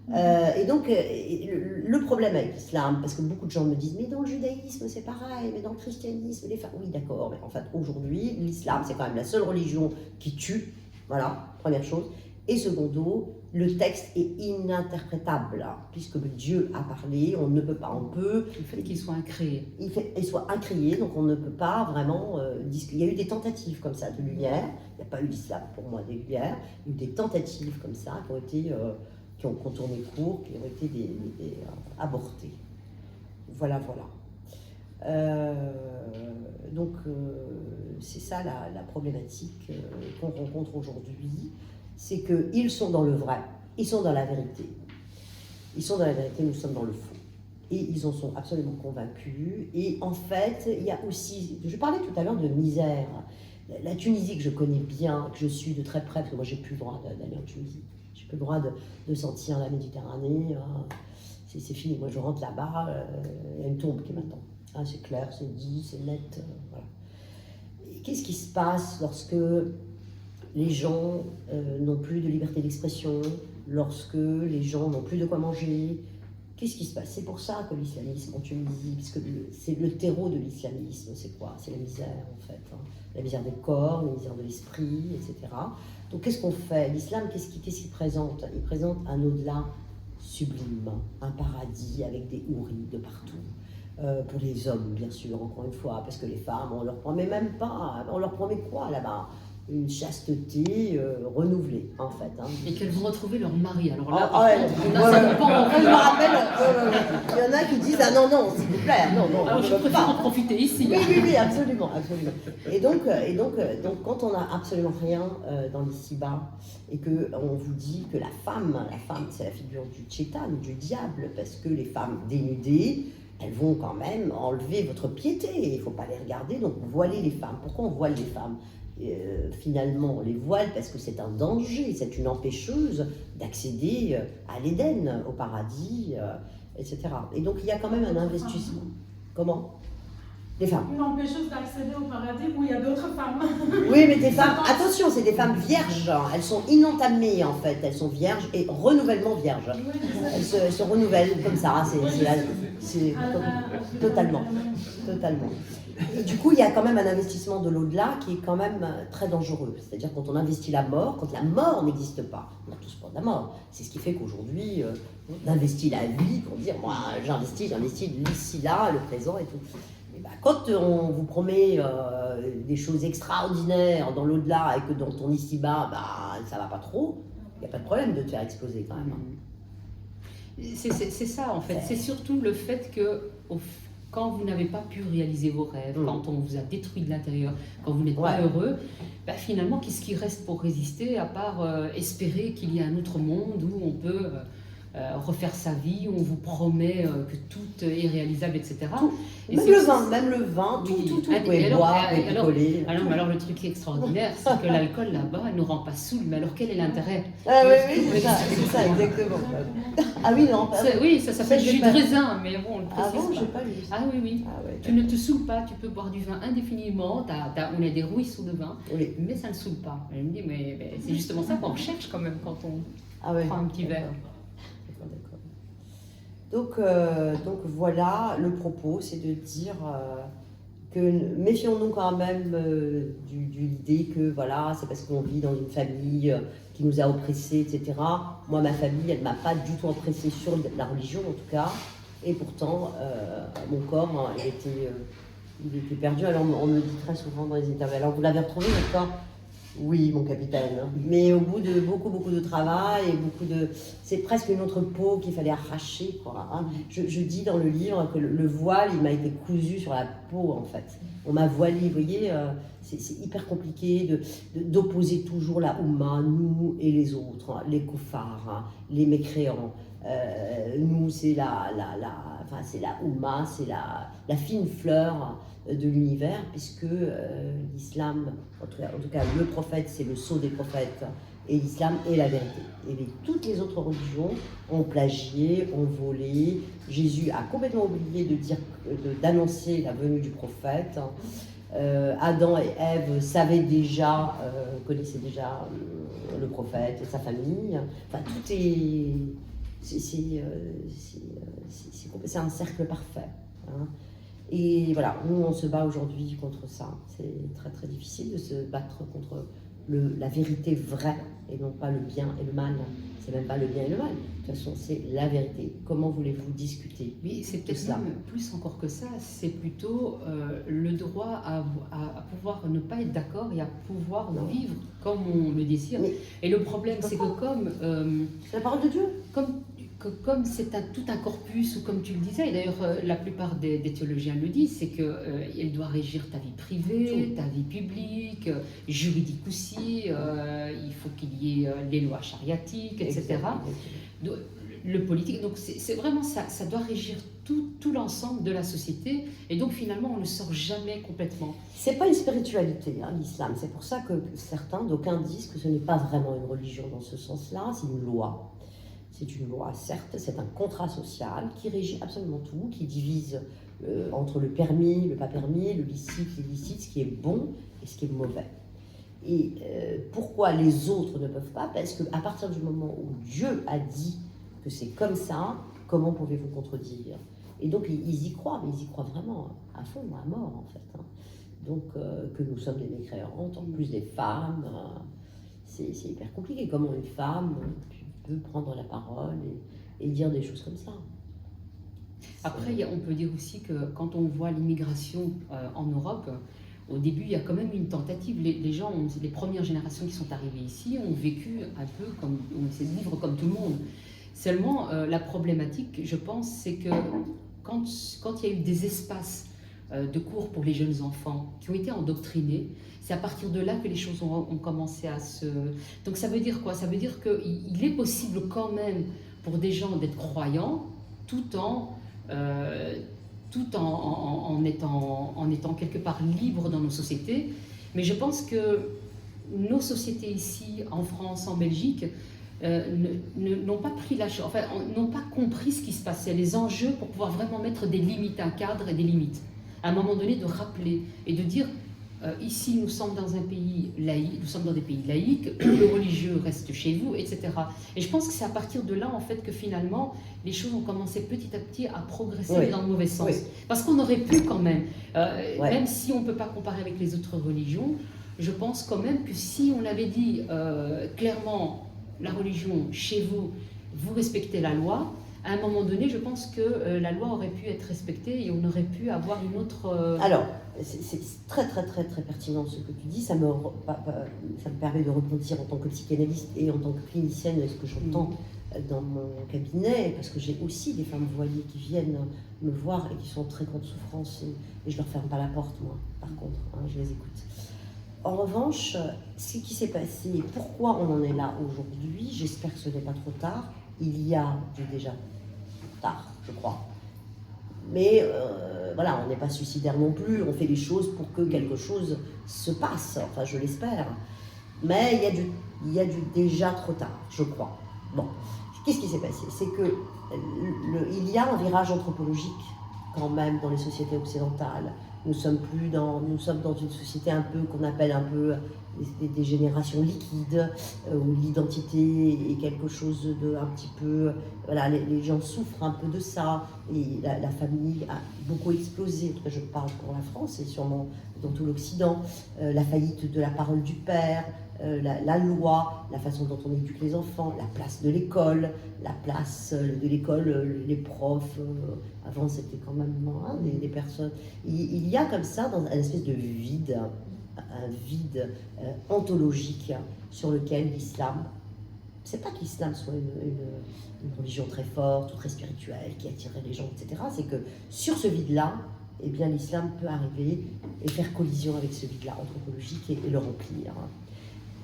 Et donc, le problème avec l'islam, parce que beaucoup de gens me disent, mais dans le judaïsme, c'est pareil, mais dans le christianisme, les femmes... Oui, d'accord, mais en fait, aujourd'hui, l'islam, c'est quand même la seule religion qui tue, voilà, première chose. Et secondo, le texte est ininterprétable, puisque Dieu a parlé, on ne peut pas, on peut... Le fait qu'il soit incréé. Il soit incréé, donc on ne peut pas vraiment... il y a eu des tentatives comme ça de lumière, il n'y a pas eu l'islam pour moi des lumières, il y a eu des tentatives comme ça qui ont été... qui ont tourné court, qui ont été avortées. Voilà. Donc c'est ça la problématique qu'on rencontre aujourd'hui, c'est qu'ils sont dans le vrai, ils sont dans la vérité. Ils sont dans la vérité, nous sommes dans le faux. Et ils en sont absolument convaincus. Et en fait, il y a aussi, je parlais tout à l'heure de misère. La Tunisie que je connais bien, que je suis de très près, parce que moi j'ai plus le droit d'aller en Tunisie. J'ai plus le droit de sentir la Méditerranée. C'est fini, moi je rentre là-bas, il y a une tombe qui m'attend. C'est clair, c'est dit, c'est net. Voilà. Qu'est-ce qui se passe lorsque les gens n'ont plus de liberté d'expression, lorsque les gens n'ont plus de quoi manger? Qu'est-ce qui se passe? C'est pour ça que l'islamisme en Tunisie, parce que c'est le terreau de l'islamisme, c'est quoi? C'est la misère en fait, hein. La misère des corps, la misère de l'esprit, etc. Donc qu'est-ce qu'on fait? L'islam, qu'est-ce qu'il présente? Il présente un au-delà sublime, un paradis avec des houris de partout. Pour les hommes, bien sûr, encore une fois, parce que les femmes, on leur promet même pas, on leur promet quoi là-bas? Une chasteté renouvelée, en fait. Hein. Et qu'elles vont retrouver leur mari. Alors là, ça dépend. Je me rappelle, il y en a qui disent ah non, s'il vous plaît, non. Alors je préfère en profiter ici. Oui, absolument. Et donc, quand on n'a absolument rien dans l'ici-bas et que on vous dit que la femme, c'est la figure du Tchétan, du diable, parce que les femmes dénudées, elles vont quand même enlever votre piété. Il ne faut pas les regarder, donc voiler les femmes. Pourquoi on voile les femmes? Finalement, on les voile parce que c'est un danger, c'est une empêcheuse d'accéder à l'Éden, au paradis, etc. Et donc, il y a quand même un investissement. Comment? Les femmes. Une empêcheuse d'accéder au paradis où il y a d'autres femmes. Oui, mais des femmes, attention, c'est des femmes vierges. Elles sont inentamées, en fait. Elles sont vierges et renouvellement vierge. Elles se renouvellent comme ça. C'est totalement. Et du coup, il y a quand même un investissement de l'au-delà qui est quand même très dangereux. C'est-à-dire quand on investit la mort, quand la mort n'existe pas, on a tous peur de la mort. C'est ce qui fait qu'aujourd'hui, on investit la vie pour dire, moi, j'investis l'ici, là, le présent et tout. Et ben, quand on vous promet des choses extraordinaires dans l'au-delà et que dans ton ici-bas, ça va pas trop, il n'y a pas de problème de te faire exploser quand même. C'est ça en fait. C'est surtout le fait que quand vous n'avez pas pu réaliser vos rêves, quand on vous a détruit de l'intérieur, quand vous n'êtes pas heureux, finalement, qu'est-ce qui reste pour résister à part espérer qu'il y a un autre monde où on peut refaire sa vie, où on vous promet que tout est réalisable, etc. Même le vin, tout, vous pouvez boire, vous picoler. Alors le truc extraordinaire, c'est que l'alcool là-bas ne rend pas saoul, mais alors quel est l'intérêt? Oui, c'est ça, exactement. Ah oui, non. Oui, ça s'appelle jus de raisin, mais bon, on le précise pas. J'ai pas lu ça. Ah oui. Tu ne te saoules pas, tu peux boire du vin indéfiniment, on a des ruisseaux de vin, mais ça ne saoule pas. Elle me dit, mais c'est justement ça qu'on recherche quand même quand on prend un petit verre. Donc voilà, le propos, c'est de dire que méfions-nous quand même de l'idée que voilà, c'est parce qu'on vit dans une famille qui nous a oppressés, etc. Moi, ma famille, elle ne m'a pas du tout oppressée sur la religion, en tout cas. Et pourtant, mon corps, il était perdu. Alors, on me le dit très souvent dans les interviews. Alors, vous l'avez retrouvé, votre corps? Oui, mon capitaine. Mais au bout de beaucoup de travail et c'est presque une autre peau qu'il fallait arracher, quoi. Hein. Je dis dans le livre que le voile, il m'a été cousu sur la peau, en fait. On m'a voilé, vous voyez, c'est hyper compliqué d'opposer toujours la Oumma, nous et les autres, hein, les koufars, les mécréants. Nous, c'est la Oumma, c'est la fine fleur de l'univers, puisque l'islam, en tout cas le prophète, c'est le sceau des prophètes, et l'islam est la vérité. Et toutes les autres religions ont plagié, ont volé. Jésus a complètement oublié d'annoncer la venue du prophète. Adam et Ève connaissaient déjà le prophète et sa famille. Enfin, tout est... C'est un cercle parfait. Hein. Et voilà, nous on se bat aujourd'hui contre ça. C'est très très difficile de se battre contre la vérité vraie et non pas le bien et le mal. C'est même pas le bien et le mal. De toute façon, c'est la vérité. Comment voulez-vous discuter? Oui, c'est peut-être ça. même plus encore que ça, c'est plutôt le droit à pouvoir ne pas être d'accord et à pouvoir vivre comme on le désire. Mais et le problème, c'est que comme... c'est la parole de Dieu. Comme c'est tout un corpus, ou comme tu le disais, et d'ailleurs la plupart des théologiens le disent, c'est qu'elle doit régir ta vie privée, ta vie publique, juridique aussi, il faut qu'il y ait les lois chariatiques, etc. Exactement. Le politique, donc c'est vraiment ça doit régir tout l'ensemble de la société, et donc finalement on ne sort jamais complètement. C'est pas une spiritualité, hein, l'islam. C'est pour ça que certains, d'aucuns disent que ce n'est pas vraiment une religion dans ce sens-là, c'est une loi. C'est une loi, certes, c'est un contrat social qui régit absolument tout, qui divise entre le permis, le pas permis, le licite, l'illicite, ce qui est bon et ce qui est mauvais. Et pourquoi les autres ne peuvent pas? Parce qu'à partir du moment où Dieu a dit que c'est comme ça, comment pouvez-vous contredire? Et donc ils y croient, mais ils y croient vraiment à fond, à mort en fait. Hein. Donc que nous sommes des mécréantes, en plus des femmes, c'est hyper compliqué. Comment une femme peut prendre la parole et dire des choses comme ça? Après, on peut dire aussi que quand on voit l'immigration en Europe, au début, il y a quand même une tentative. Les gens, les premières générations qui sont arrivées ici, ont vécu un peu comme, on essaie de vivre comme tout le monde. Seulement, la problématique, je pense, c'est que quand il y a eu des espaces de cours pour les jeunes enfants qui ont été endoctrinés, c'est à partir de là que les choses ont commencé à se... Donc ça veut dire quoi? Ça veut dire qu'il est possible quand même pour des gens d'être croyants tout en étant quelque part libres dans nos sociétés. Mais je pense que nos sociétés ici, en France, en Belgique, n'ont pas pris la chose, enfin, n'ont pas compris ce qui se passait, les enjeux pour pouvoir vraiment mettre des limites, un cadre et des limites. À un moment donné, de rappeler et de dire ici, nous sommes dans un pays laïque, nous sommes dans des pays laïques, le religieux reste chez vous, etc. Et je pense que c'est à partir de là, en fait, que finalement, les choses ont commencé petit à petit à progresser dans le mauvais sens. Oui. Parce qu'on aurait pu quand même, même si on ne peut pas comparer avec les autres religions, je pense quand même que si on avait dit clairement, la religion, chez vous, vous respectez la loi, à un moment donné, je pense que la loi aurait pu être respectée et on aurait pu avoir une autre... Alors, c'est très pertinent ce que tu dis. Ça me permet de rebondir en tant que psychanalyste et en tant que clinicienne de ce que j'entends dans mon cabinet, parce que j'ai aussi des femmes voilées qui viennent me voir et qui sont en très grande souffrance et je leur ferme pas la porte, moi, par contre, hein, je les écoute. En revanche, ce qui s'est passé, pourquoi on en est là aujourd'hui, j'espère que ce n'est pas trop tard. Il y a déjà tard, je crois. Mais voilà, on n'est pas suicidaire non plus, on fait les choses pour que quelque chose se passe, enfin je l'espère. Mais il y a du déjà trop tard, je crois. Bon, qu'est-ce qui s'est passé? C'est que il y a un virage anthropologique quand même dans les sociétés occidentales. Nous sommes dans une société un peu qu'on appelle un peu des générations liquides, où l'identité est quelque chose de un petit peu... Voilà, les gens souffrent un peu de ça, et la famille a beaucoup explosé. En tout cas, je parle pour la France et sûrement dans tout l'Occident. La faillite de la parole du père, la loi, la façon dont on éduque les enfants, la place de l'école, les profs, avant c'était quand même des personnes. Il y a comme ça dans une espèce de vide, un vide ontologique sur lequel l'islam, c'est pas que l'islam soit une religion très forte ou très spirituelle qui attirerait les gens, etc. C'est que sur ce vide-là, eh bien l'islam peut arriver et faire collision avec ce vide-là anthropologique et le remplir.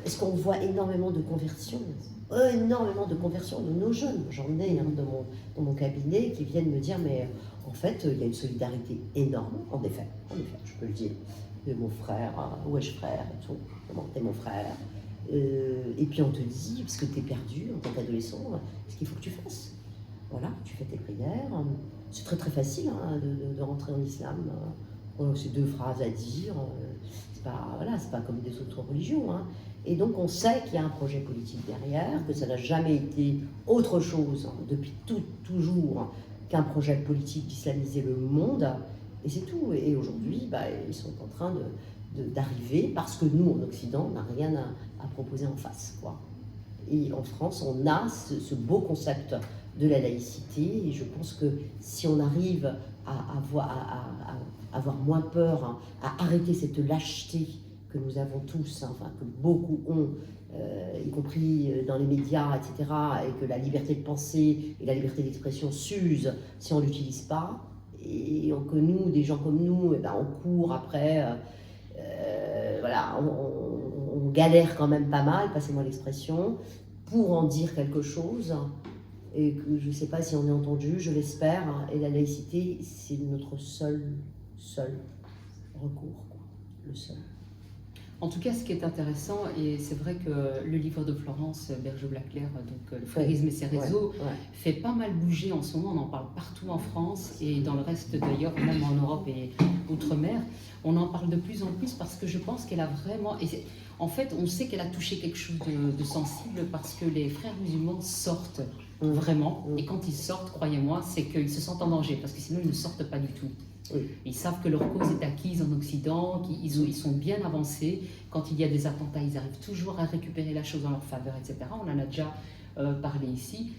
Est-ce qu'on voit énormément de conversions de nos jeunes? J'en ai dans mon cabinet qui viennent me dire, mais en fait, il y a une solidarité énorme, en effet, je peux le dire, de mon frère, où est-ce frère, et tout, comment t'es mon frère, et puis on te dit, parce que t'es perdu en tant qu'adolescent, ce qu'il faut que tu fasses. Voilà, tu fais tes prières, c'est très facile de rentrer en islam, c'est 2 phrases à dire, c'est pas comme des autres religions, hein. Et donc on sait qu'il y a un projet politique derrière, que ça n'a jamais été autre chose depuis toujours qu'un projet politique d'islamiser le monde, et c'est tout. Et aujourd'hui, ils sont en train d'arriver, parce que nous, en Occident, on n'a rien à proposer en face, quoi. Et en France, on a ce beau concept de la laïcité, et je pense que si on arrive à avoir moins peur, hein, à arrêter cette lâcheté que nous avons tous, hein, enfin que beaucoup ont, y compris dans les médias, etc., et que la liberté de penser et la liberté d'expression s'usent si on ne l'utilise pas, et que nous, des gens comme nous, eh ben, on court après, voilà, on galère quand même pas mal, passez-moi l'expression, pour en dire quelque chose, et que je ne sais pas si on est entendu, je l'espère, et la laïcité, c'est notre seul recours, quoi, le seul. En tout cas, ce qui est intéressant, et c'est vrai que le livre de Florence Bergeau-Blaclair, donc Le frérisme et ses réseaux, fait pas mal bouger en ce moment. On en parle partout en France et dans le reste d'ailleurs, même en Europe et outre-mer. On en parle de plus en plus parce que je pense qu'elle a vraiment... En fait, on sait qu'elle a touché quelque chose de sensible parce que les frères musulmans sortent vraiment. Et quand ils sortent, croyez-moi, c'est qu'ils se sentent en danger parce que sinon ils ne sortent pas du tout. Oui. Ils savent que leur cause est acquise en Occident, qu'ils sont bien avancés. Quand il y a des attentats, ils arrivent toujours à récupérer la chose en leur faveur, etc. On en a déjà parlé ici.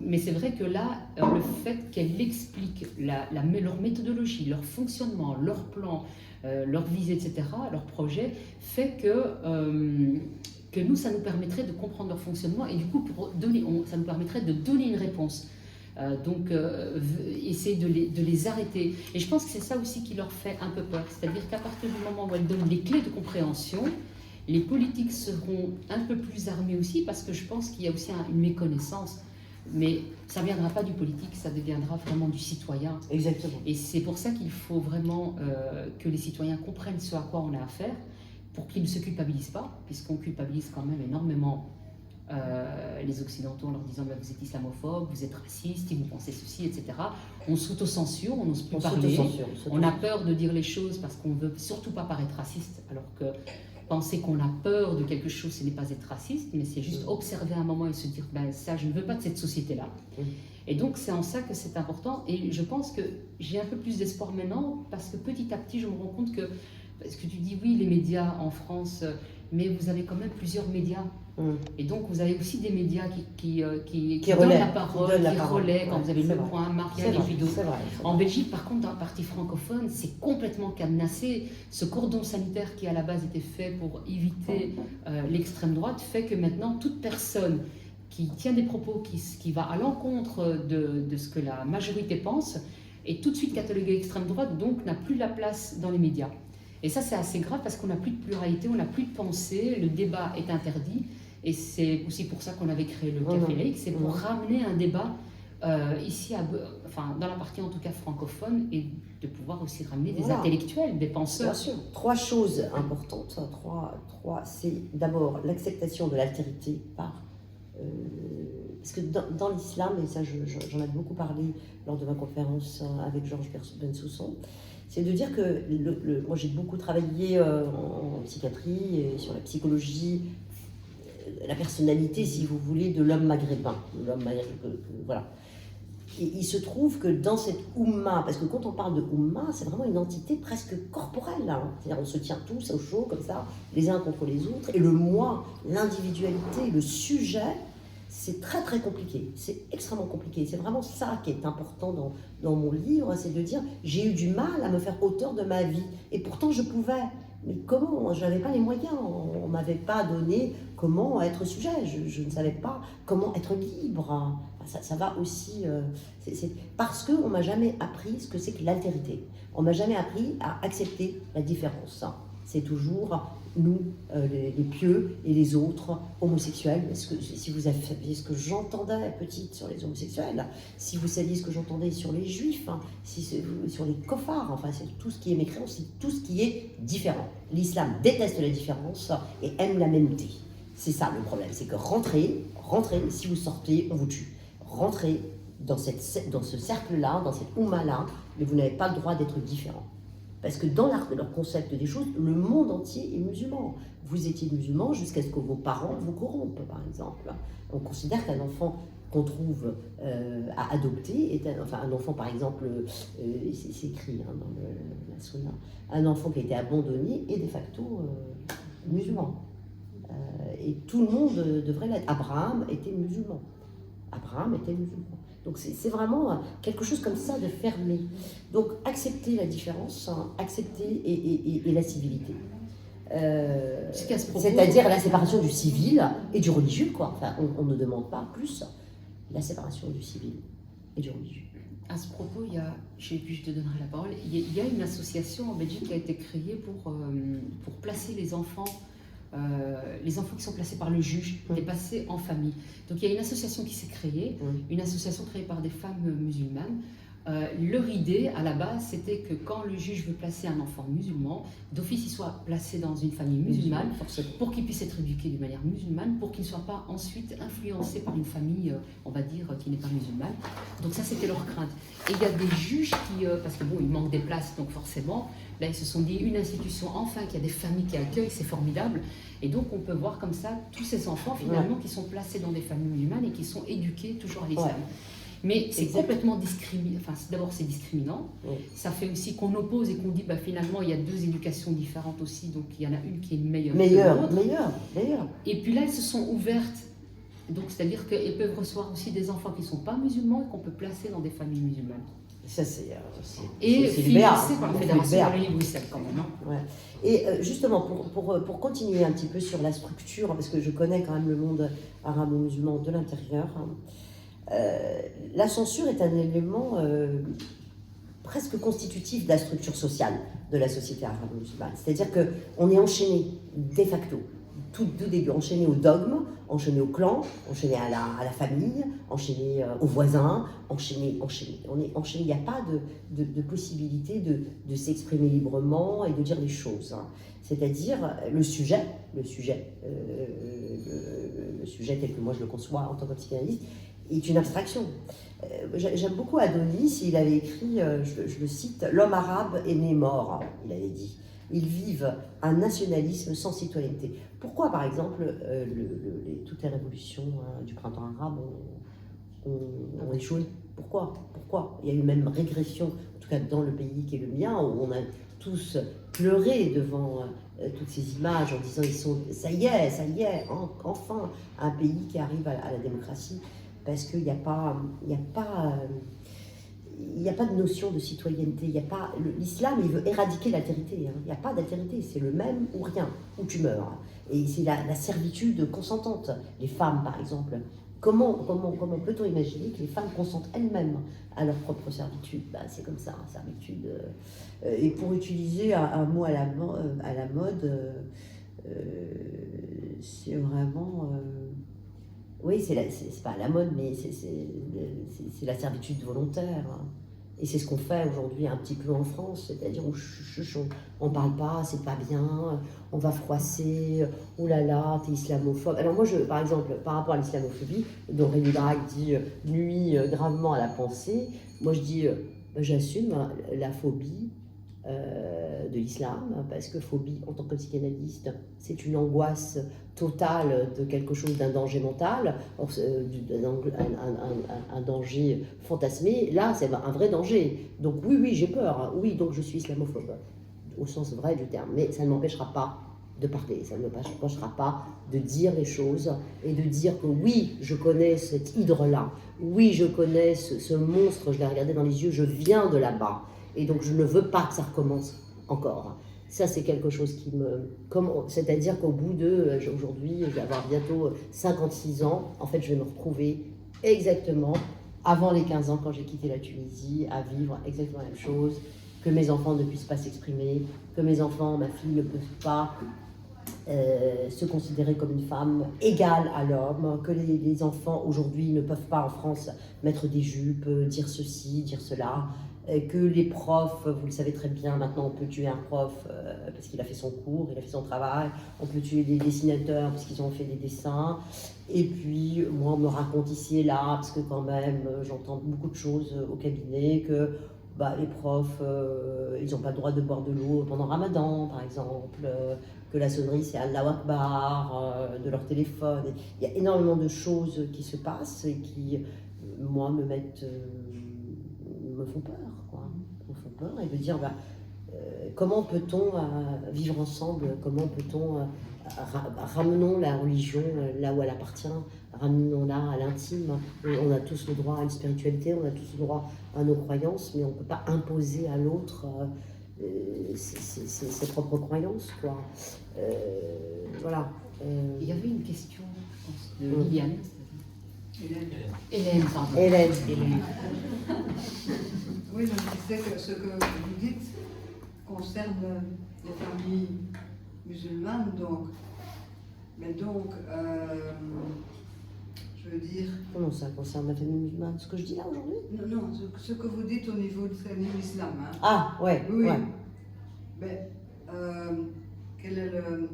Mais c'est vrai que là, le fait qu'elle explique leur méthodologie, leur fonctionnement, leur plan, leur visée, etc., leur projet, fait que nous, ça nous permettrait de comprendre leur fonctionnement et du coup, ça nous permettrait de donner une réponse. Donc, essayer de les arrêter. Et je pense que c'est ça aussi qui leur fait un peu peur. C'est-à-dire qu'à partir du moment où elles donnent les clés de compréhension, les politiques seront un peu plus armés aussi, parce que je pense qu'il y a aussi une méconnaissance. Mais ça ne viendra pas du politique, ça deviendra vraiment du citoyen. Exactement. Et c'est pour ça qu'il faut vraiment que les citoyens comprennent ce à quoi on a affaire, pour qu'ils ne se culpabilisent pas, puisqu'on culpabilise quand même énormément les Occidentaux en leur disant bah, vous êtes islamophobe, vous êtes raciste, vous pensez ceci, etc. On s'auto-censure, on n'ose plus parler, on a peur de dire les choses parce qu'on ne veut surtout pas paraître raciste, alors que penser qu'on a peur de quelque chose, ce n'est pas être raciste, mais c'est juste observer un moment et se dire ben, ça, je ne veux pas de cette société-là. Et donc c'est en ça que c'est important, et je pense que j'ai un peu plus d'espoir maintenant, parce que petit à petit je me rends compte que, parce que tu dis oui, les médias en France, mais vous avez quand même plusieurs médias. Et donc vous avez aussi des médias qui donnent la parole, qui relaient, quand vous avez Le Point, Marianne et puis d'autres. En Belgique, par contre, dans la partie francophone, c'est complètement cadenassé. Ce cordon sanitaire qui à la base était fait pour éviter l'extrême droite fait que maintenant toute personne qui tient des propos qui va à l'encontre de ce que la majorité pense est tout de suite cataloguée extrême droite, donc n'a plus la place dans les médias. Et ça, c'est assez grave parce qu'on n'a plus de pluralité, on n'a plus de pensée, le débat est interdit. Et c'est aussi pour ça qu'on avait créé le Café Laïque, c'est pour ramener un débat ici, dans la partie en tout cas francophone, et de pouvoir aussi ramener des intellectuels, des penseurs. Bien sûr. Trois choses importantes. C'est d'abord l'acceptation de l'altérité par... parce que dans l'islam, et ça j'en ai beaucoup parlé lors de ma conférence avec Georges Bensoussan, c'est de dire que moi j'ai beaucoup travaillé en psychiatrie et sur la psychologie, la personnalité, si vous voulez, de l'homme maghrébin. Voilà. Et il se trouve que dans cette Oumma, parce que quand on parle de Oumma, c'est vraiment une entité presque corporelle. Hein. C'est-à-dire on se tient tous au chaud, comme ça, les uns contre les autres. Et le moi, l'individualité, le sujet, c'est très très compliqué. C'est extrêmement compliqué. C'est vraiment ça qui est important dans mon livre, c'est de dire j'ai eu du mal à me faire auteur de ma vie. Et pourtant je pouvais. Mais comment? Je n'avais pas les moyens, on ne m'avait pas donné comment être sujet, je ne savais pas comment être libre. Ça va aussi... parce qu'on ne m'a jamais appris ce que c'est que l'altérité. On ne m'a jamais appris à accepter la différence. C'est toujours nous, les pieux, et les autres homosexuels. Si vous saviez ce que j'entendais petite sur les homosexuels, si vous saviez ce que j'entendais sur les juifs, sur les kofards, enfin c'est tout ce qui est mécréant, c'est tout ce qui est différent. L'islam déteste la différence et aime la mêmeté. C'est ça le problème, c'est que rentrez, si vous sortez, on vous tue. Rentrez dans ce cercle-là, dans cette oumma-là, mais vous n'avez pas le droit d'être différent. Parce que dans leur concept des choses, le monde entier est musulman. Vous étiez musulman jusqu'à ce que vos parents vous corrompent, par exemple. On considère qu'un enfant qu'on trouve à adopter est un enfant, par exemple, c'est écrit dans la Sunna, un enfant qui a été abandonné est de facto musulman. Et tout le monde devrait l'être. Abraham était musulman. Donc c'est vraiment quelque chose comme ça de fermé. Donc accepter la différence, accepter et la civilité. C'est-à-dire la séparation du civil et du religieux, quoi. Enfin, on ne demande pas plus la séparation du civil et du religieux. À ce propos, je te donnerai la parole, il y a une association en Belgique qui a été créée pour placer les enfants qui sont placés par le juge, les passer en famille. Donc il y a une association qui s'est créée, une association créée par des femmes musulmanes. Leur idée à la base, c'était que quand le juge veut placer un enfant musulman, d'office il soit placé dans une famille musulmane pour qu'il puisse être éduqué de manière musulmane, pour qu'il ne soit pas ensuite influencé par une famille, on va dire, qui n'est pas musulmane. Donc ça, c'était leur crainte. Et il y a des juges qui, parce que bon, il manque des places, donc forcément, là ils se sont dit, une institution, enfin, qu'il y a des familles qui accueillent, c'est formidable. Et donc on peut voir comme ça tous ces enfants finalement qui sont placés dans des familles musulmanes et qui sont éduqués toujours à l'islam. Mais c'est complètement discriminant. Enfin, d'abord, c'est discriminant. Ça fait aussi qu'on oppose et qu'on dit, finalement, il y a deux éducations différentes aussi. Donc, il y en a une qui est meilleure que l'autre. Meilleure. Et puis là, elles se sont ouvertes. Donc, c'est-à-dire qu'elles peuvent recevoir aussi des enfants qui ne sont pas musulmans et qu'on peut placer dans des familles musulmanes. Ça, c'est financé par la Fédération wallonie-bruxelles, quand même. Et justement, pour continuer un petit peu sur la structure, parce que je connais quand même le monde arabo-musulman de l'intérieur, la censure est un élément presque constitutif de la structure sociale de la société arabo-musulmane. C'est-à-dire qu'on est enchaîné de facto, tout début, enchaîné au dogme, enchaîné au clan, enchaîné à la famille, enchaîné aux voisins, enchaîné. On est enchaîné, il n'y a pas de possibilité de s'exprimer librement et de dire les choses. C'est-à-dire le sujet tel que moi je le conçois en tant que psychanalyste, est une abstraction. J'aime beaucoup Adonis, il avait écrit, je le cite, « L'homme arabe est né mort », il avait dit. Ils vivent un nationalisme sans citoyenneté. Pourquoi, par exemple, toutes les révolutions du printemps arabe ont échoué? Pourquoi? Il y a eu même régression, en tout cas dans le pays qui est le mien, où on a tous pleuré devant toutes ces images en disant ça y est, enfin, un pays qui arrive à la démocratie. Parce qu'il n'y a pas de notion de citoyenneté. L'islam, il veut éradiquer l'altérité. Il n'y a pas d'altérité. C'est le même ou rien, ou tu meurs. Et c'est la servitude consentante. Les femmes, par exemple. Comment peut-on imaginer que les femmes consentent elles-mêmes à leur propre servitude? C'est comme ça, servitude. Et pour utiliser un mot à la mode, c'est vraiment... Oui, c'est pas à la mode, mais c'est la servitude volontaire. Et c'est ce qu'on fait aujourd'hui un petit peu en France, c'est-à-dire on parle pas, c'est pas bien, on va froisser, oh là là, t'es islamophobe. Alors moi, par exemple, par rapport à l'islamophobie, dont Rémi Drac dit nuit gravement à la pensée, moi je dis, j'assume la phobie de l'islam, parce que phobie, en tant que psychanalyste, c'est une angoisse totale de quelque chose, d'un danger mental, un danger fantasmé. Là, c'est un vrai danger. Donc oui, j'ai peur. Oui, donc je suis islamophobe, au sens vrai du terme. Mais ça ne m'empêchera pas de parler, ça ne m'empêchera pas de dire les choses et de dire que oui, je connais cette hydre-là, oui, je connais ce monstre, je l'ai regardé dans les yeux, je viens de là-bas. Et donc, je ne veux pas que ça recommence encore. Ça, c'est quelque chose qui c'est-à-dire qu'au bout aujourd'hui, je vais avoir bientôt 56 ans. En fait, je vais me retrouver exactement avant les 15 ans, quand j'ai quitté la Tunisie, à vivre exactement la même chose, que mes enfants ne puissent pas s'exprimer, que mes enfants, ma fille, ne peuvent pas se considérer comme une femme égale à l'homme, que les enfants, aujourd'hui, ne peuvent pas, en France, mettre des jupes, dire ceci, dire cela, que les profs, vous le savez très bien, maintenant on peut tuer un prof parce qu'il a fait son cours, il a fait son travail, on peut tuer des dessinateurs parce qu'ils ont fait des dessins, et puis moi on me raconte ici et là, parce que quand même j'entends beaucoup de choses au cabinet, que les profs, ils n'ont pas le droit de boire de l'eau pendant Ramadan, par exemple, que la sonnerie c'est Allahu Akbar, de leur téléphone. Il y a énormément de choses qui se passent et qui, moi, me font peur, quoi. Me font peur et de dire, comment peut-on vivre ensemble, comment peut-on ramenons la religion là où elle appartient, ramenons-la à l'intime. On a tous le droit à une spiritualité, on a tous le droit à nos croyances, mais on ne peut pas imposer à l'autre ses propres croyances, quoi. Voilà. Il y avait une question, je pense, de Liliane. Hélène, pardon. Hélène. Oui, je disais que ce que vous dites concerne les familles musulmanes, donc. Mais donc, je veux dire... Comment ça concerne la famille musulmane? Ce que je dis là aujourd'hui? Non, ce que vous dites au niveau de l'islam. Hein. Ah, ouais. Oui. Ouais. Mais quel est le...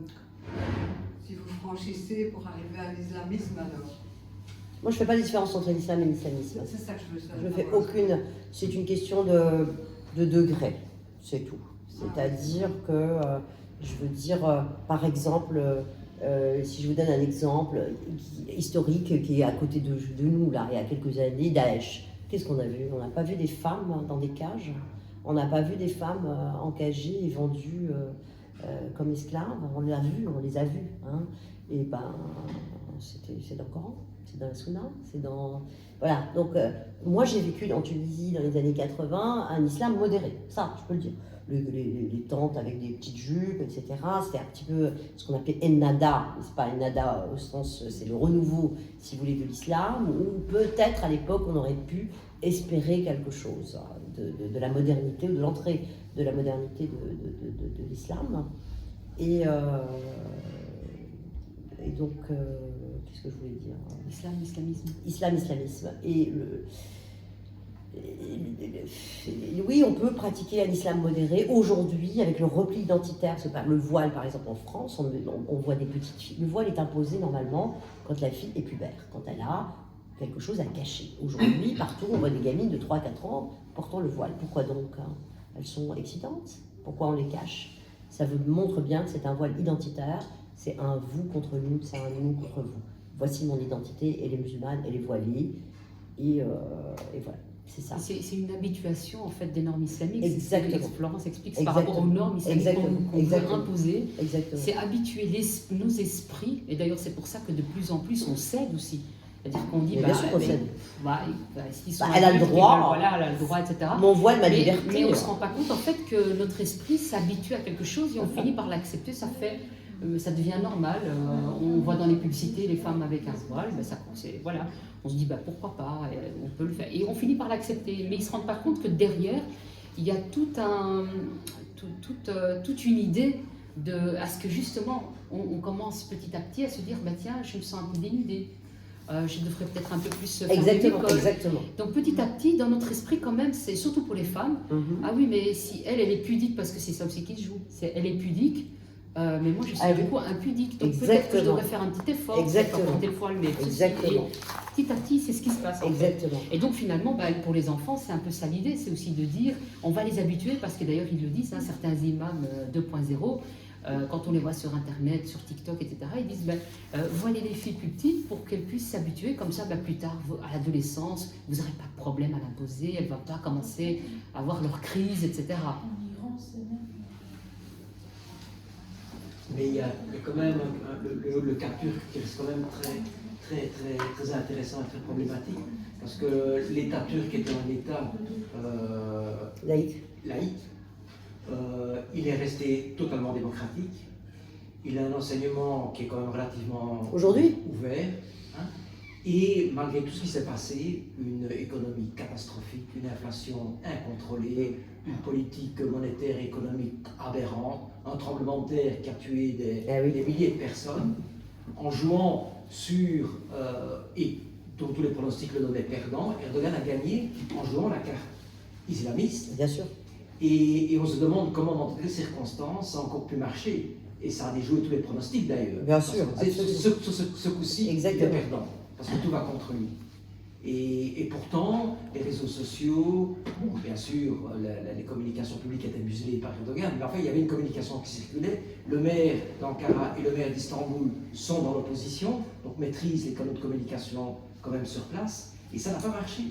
Si vous franchissez pour arriver à l'islamisme, alors? Moi, je ne fais pas la différence entre l'islam et l'islamisme. C'est ça que je veux savoir. Je ne fais aucune... C'est une question de degré, c'est tout. C'est-à-dire que, je veux dire, par exemple, si je vous donne un exemple historique qui est à côté de nous, là, il y a quelques années, Daesh. Qu'est-ce qu'on a vu? On n'a pas vu des femmes dans des cages. On n'a pas vu des femmes encagées et vendues comme esclaves. On les a vues. Hein. Et ben, c'est dans le Coran, c'est dans la Sunna, c'est dans... Voilà, donc moi j'ai vécu en Tunisie dans les années 80 un islam modéré, ça je peux le dire. Les tentes avec des petites jupes, etc. C'était un petit peu ce qu'on appelait Ennada, c'est pas Ennada au sens, c'est le renouveau, si vous voulez, de l'islam, ou peut-être à l'époque on aurait pu espérer quelque chose de la modernité ou de l'entrée de la modernité de l'islam. Et donc, qu'est-ce que je voulais dire? Islamisme. Et oui, on peut pratiquer un islam modéré aujourd'hui avec le repli identitaire. Parce que le voile, par exemple, en France, on voit des petites filles. Le voile est imposé normalement quand la fille est pubère, quand elle a quelque chose à cacher. Aujourd'hui, partout, on voit des gamines de 3-4 ans portant le voile. Pourquoi donc? Elles sont excitantes. Pourquoi on les cache? Ça vous montre bien que c'est un voile identitaire. C'est un vous contre nous, c'est un nous contre vous. Voici mon identité, elle est musulmane, elle est voilée. Et voilà. C'est ça. C'est une habituation en fait des normes islamiques. Exactement. C'est ce que Florence explique. C'est par rapport aux normes islamiques qu'on veut imposer. Exactement. C'est habituer nos esprits. Et d'ailleurs, c'est pour ça que de plus en plus on cède aussi. C'est-à-dire qu'on dit, bien sûr qu'on cède. s'ils sont elle a le droit. Voilà, elle a le droit, etc. Mon voile, ma liberté. Mais on ne se rend pas compte en fait que notre esprit s'habitue à quelque chose et on finit par l'accepter. Ça devient normal. On voit dans les publicités les femmes avec un voile. Voilà. On se dit pourquoi pas, on peut le faire. Et on finit par l'accepter. Mais ils ne se rendent pas compte que derrière, il y a toute une idée à ce que justement, on commence petit à petit à se dire tiens, je me sens un peu dénudée. Je devrais peut-être un peu plus faire Exactement. Donc petit à petit, dans notre esprit quand même, c'est surtout pour les femmes. Ah oui, mais si elle est pudique, parce que c'est ça aussi qui se joue. Elle est pudique. Mais moi je suis du coup impudique, donc peut-être que je devrais faire un petit effort, porter le voile, mais petit à petit c'est ce qui se passe. Exactement. Et donc finalement, pour les enfants, c'est un peu ça l'idée, c'est aussi de dire, on va les habituer, parce que d'ailleurs ils le disent, certains imams 2.0, quand on les voit sur internet, sur TikTok, etc., ils disent voilez les filles plus petites pour qu'elles puissent s'habituer, comme ça plus tard, à l'adolescence, vous n'aurez pas de problème à l'imposer, elles ne vont pas commencer à avoir leur crise, etc. Mais il y a quand même le cas turc qui reste quand même très intéressant et très problématique, parce que l'État turc est un État laïque. Il est resté totalement démocratique. Il a un enseignement qui est quand même relativement ouvert. Hein, et malgré tout ce qui s'est passé, une économie catastrophique, une inflation incontrôlée, une politique monétaire et économique aberrante, un tremblement de terre qui a tué des milliers de personnes, en jouant sur, et dont tous les pronostics le donnaient perdant, Erdogan a gagné en jouant la carte islamiste. Bien sûr. Et on se demande comment, dans toutes les circonstances, ça a encore pu marcher. Et ça a déjoué tous les pronostics d'ailleurs. Bien sûr. Ce coup-ci, il est perdant, parce que tout va contre lui. Et pourtant, les réseaux sociaux, bon, bien sûr, les communications publiques étaient muselées par Erdogan, mais enfin, il y avait une communication qui circulait. Le maire d'Ankara et le maire d'Istanbul sont dans l'opposition, donc maîtrisent les canaux de communication quand même sur place, et ça n'a pas marché.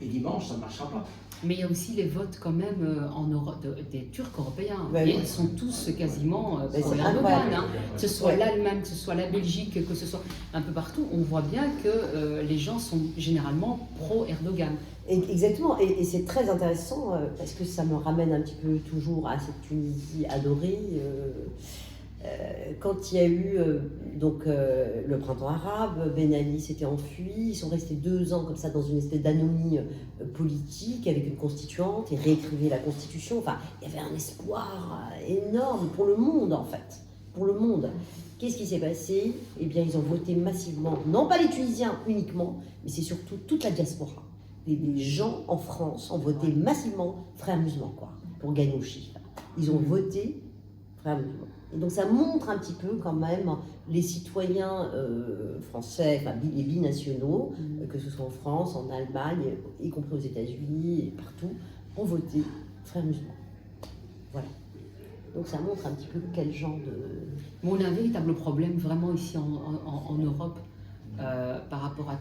Et dimanche, ça ne marchera pas. Mais il y a aussi les votes quand même en Europe, des Turcs européens. Ouais, et oui. ils sont tous quasiment c'est pour incroyable. Erdogan. Hein. Que ce soit Ouais. l'Allemagne, que ce soit la Belgique, que ce soit un peu partout, on voit bien que les gens sont généralement pro-Erdogan. Exactement, et c'est très intéressant parce que ça me ramène un petit peu toujours à cette Tunisie adorée. Quand il y a eu le printemps arabe, Ben Ali s'était enfui, ils sont restés 2 ans comme ça dans une espèce d'anomie politique avec une constituante et réécrivaient la constitution. Enfin, il y avait un espoir énorme pour le monde en fait, pour le monde. Qu'est-ce qui s'est passé? Eh bien, ils ont voté massivement, non pas les Tunisiens uniquement, mais c'est surtout toute la diaspora. Les gens en France ont voté massivement Frères musulmans, quoi, pour gagner au chiffre. Ils ont voté Frères musulmans. Et donc ça montre un petit peu quand même les citoyens français, enfin les binationaux, que ce soit en France, en Allemagne, y compris aux États-Unis et partout, ont voté Frères musulmans. Voilà. Donc ça montre un petit peu quel genre de... Mais on a un véritable problème vraiment ici en Europe par rapport à...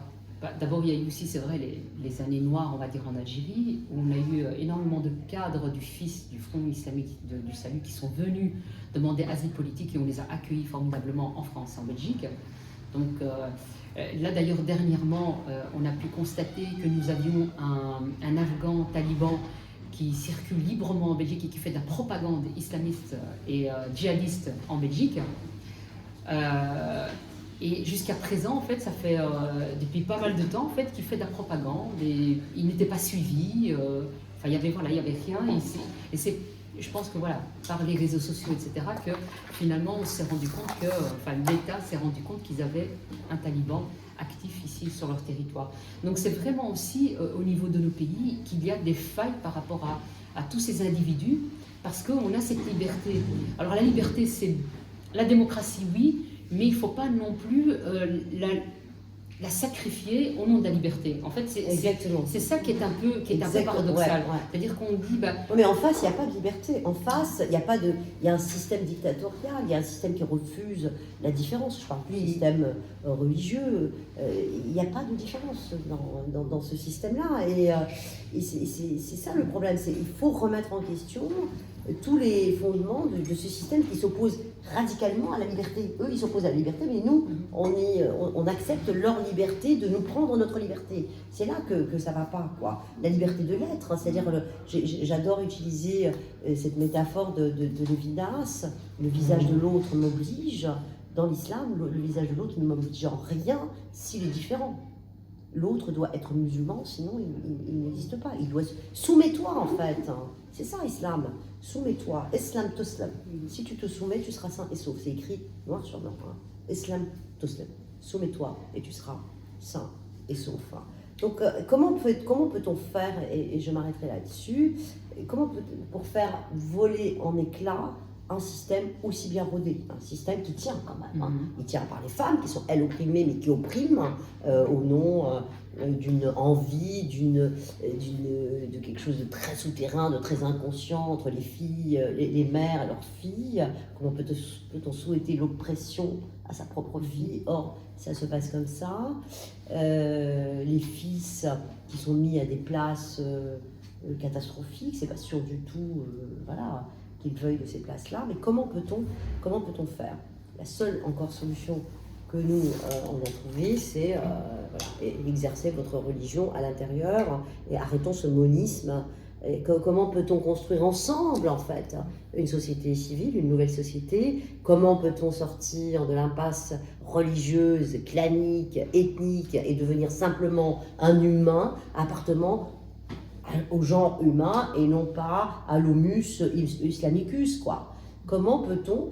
D'abord, il y a eu aussi, c'est vrai, les années noires, on va dire, en Algérie, où on a eu énormément de cadres du FIS, du Front islamique du Salut, qui sont venus demander asile politique et on les a accueillis formidablement en France et en Belgique. Donc là, d'ailleurs, dernièrement, on a pu constater que nous avions un Afghan taliban qui circule librement en Belgique et qui fait de la propagande islamiste et djihadiste en Belgique. Et jusqu'à présent, en fait, ça fait depuis pas mal de temps, en fait, qu'il fait de la propagande. Et il n'était pas suivi. Enfin, il y avait rien. Et c'est, je pense que voilà, par les réseaux sociaux, etc., que finalement, on s'est rendu compte que, l'État s'est rendu compte qu'ils avaient un taliban actif ici sur leur territoire. Donc, c'est vraiment aussi au niveau de nos pays qu'il y a des failles par rapport à tous ces individus, parce qu'on a cette liberté. Alors, la liberté, c'est la démocratie, oui. Mais il ne faut pas non plus la sacrifier au nom de la liberté. En fait, c'est ça qui est un peu paradoxal. Ouais. C'est-à-dire qu'on dit... Mais en face, il n'y a pas de liberté. En face, il y a un système dictatorial, il y a un système qui refuse la différence. Je parle plus du système religieux. Il n'y a pas de différence dans ce système-là. Et c'est ça le problème. Il faut remettre en question tous les fondements de ce système qui s'oppose radicalement à la liberté. Eux, ils s'opposent à la liberté, mais nous, on accepte leur liberté de nous prendre notre liberté. C'est là que ça ne va pas, quoi. La liberté de l'être, hein, c'est-à-dire, j'adore utiliser cette métaphore de Lévinas, le visage de l'autre m'oblige. Dans l'islam, le visage de l'autre ne m'oblige en rien s'il est différent. L'autre doit être musulman, sinon il n'existe pas. Il doit soumets-toi en fait. C'est ça, islam. Soumets-toi. Islam toslam. Si tu te soumets, tu seras sain et sauf. C'est écrit noir sur blanc. Islam toslam. Soumets-toi et tu seras sain et sauf. Donc, comment peut-on faire, et je m'arrêterai là-dessus, pour faire voler en éclats un système aussi bien rodé, un système qui tient quand même. Hein. Il tient par les femmes qui sont elles opprimées mais qui oppriment au nom d'une envie, de quelque chose de très souterrain, de très inconscient entre les filles, les mères et leurs filles. Comment peut-on souhaiter l'oppression à sa propre fille? Or, ça se passe comme ça. Les fils qui sont mis à des places catastrophiques, c'est pas sûr du tout. Voilà. Qu'ils veuillent de ces places-là, mais comment peut-on faire? La seule encore solution que nous on a trouvée, c'est exercer votre religion à l'intérieur et arrêtons ce monisme. Et comment peut-on construire ensemble, en fait, une société civile, une nouvelle société? Comment peut-on sortir de l'impasse religieuse, clanique, ethnique et devenir simplement un humain appartenant au genre humain et non pas à l'homus islamicus, quoi. Comment peut-on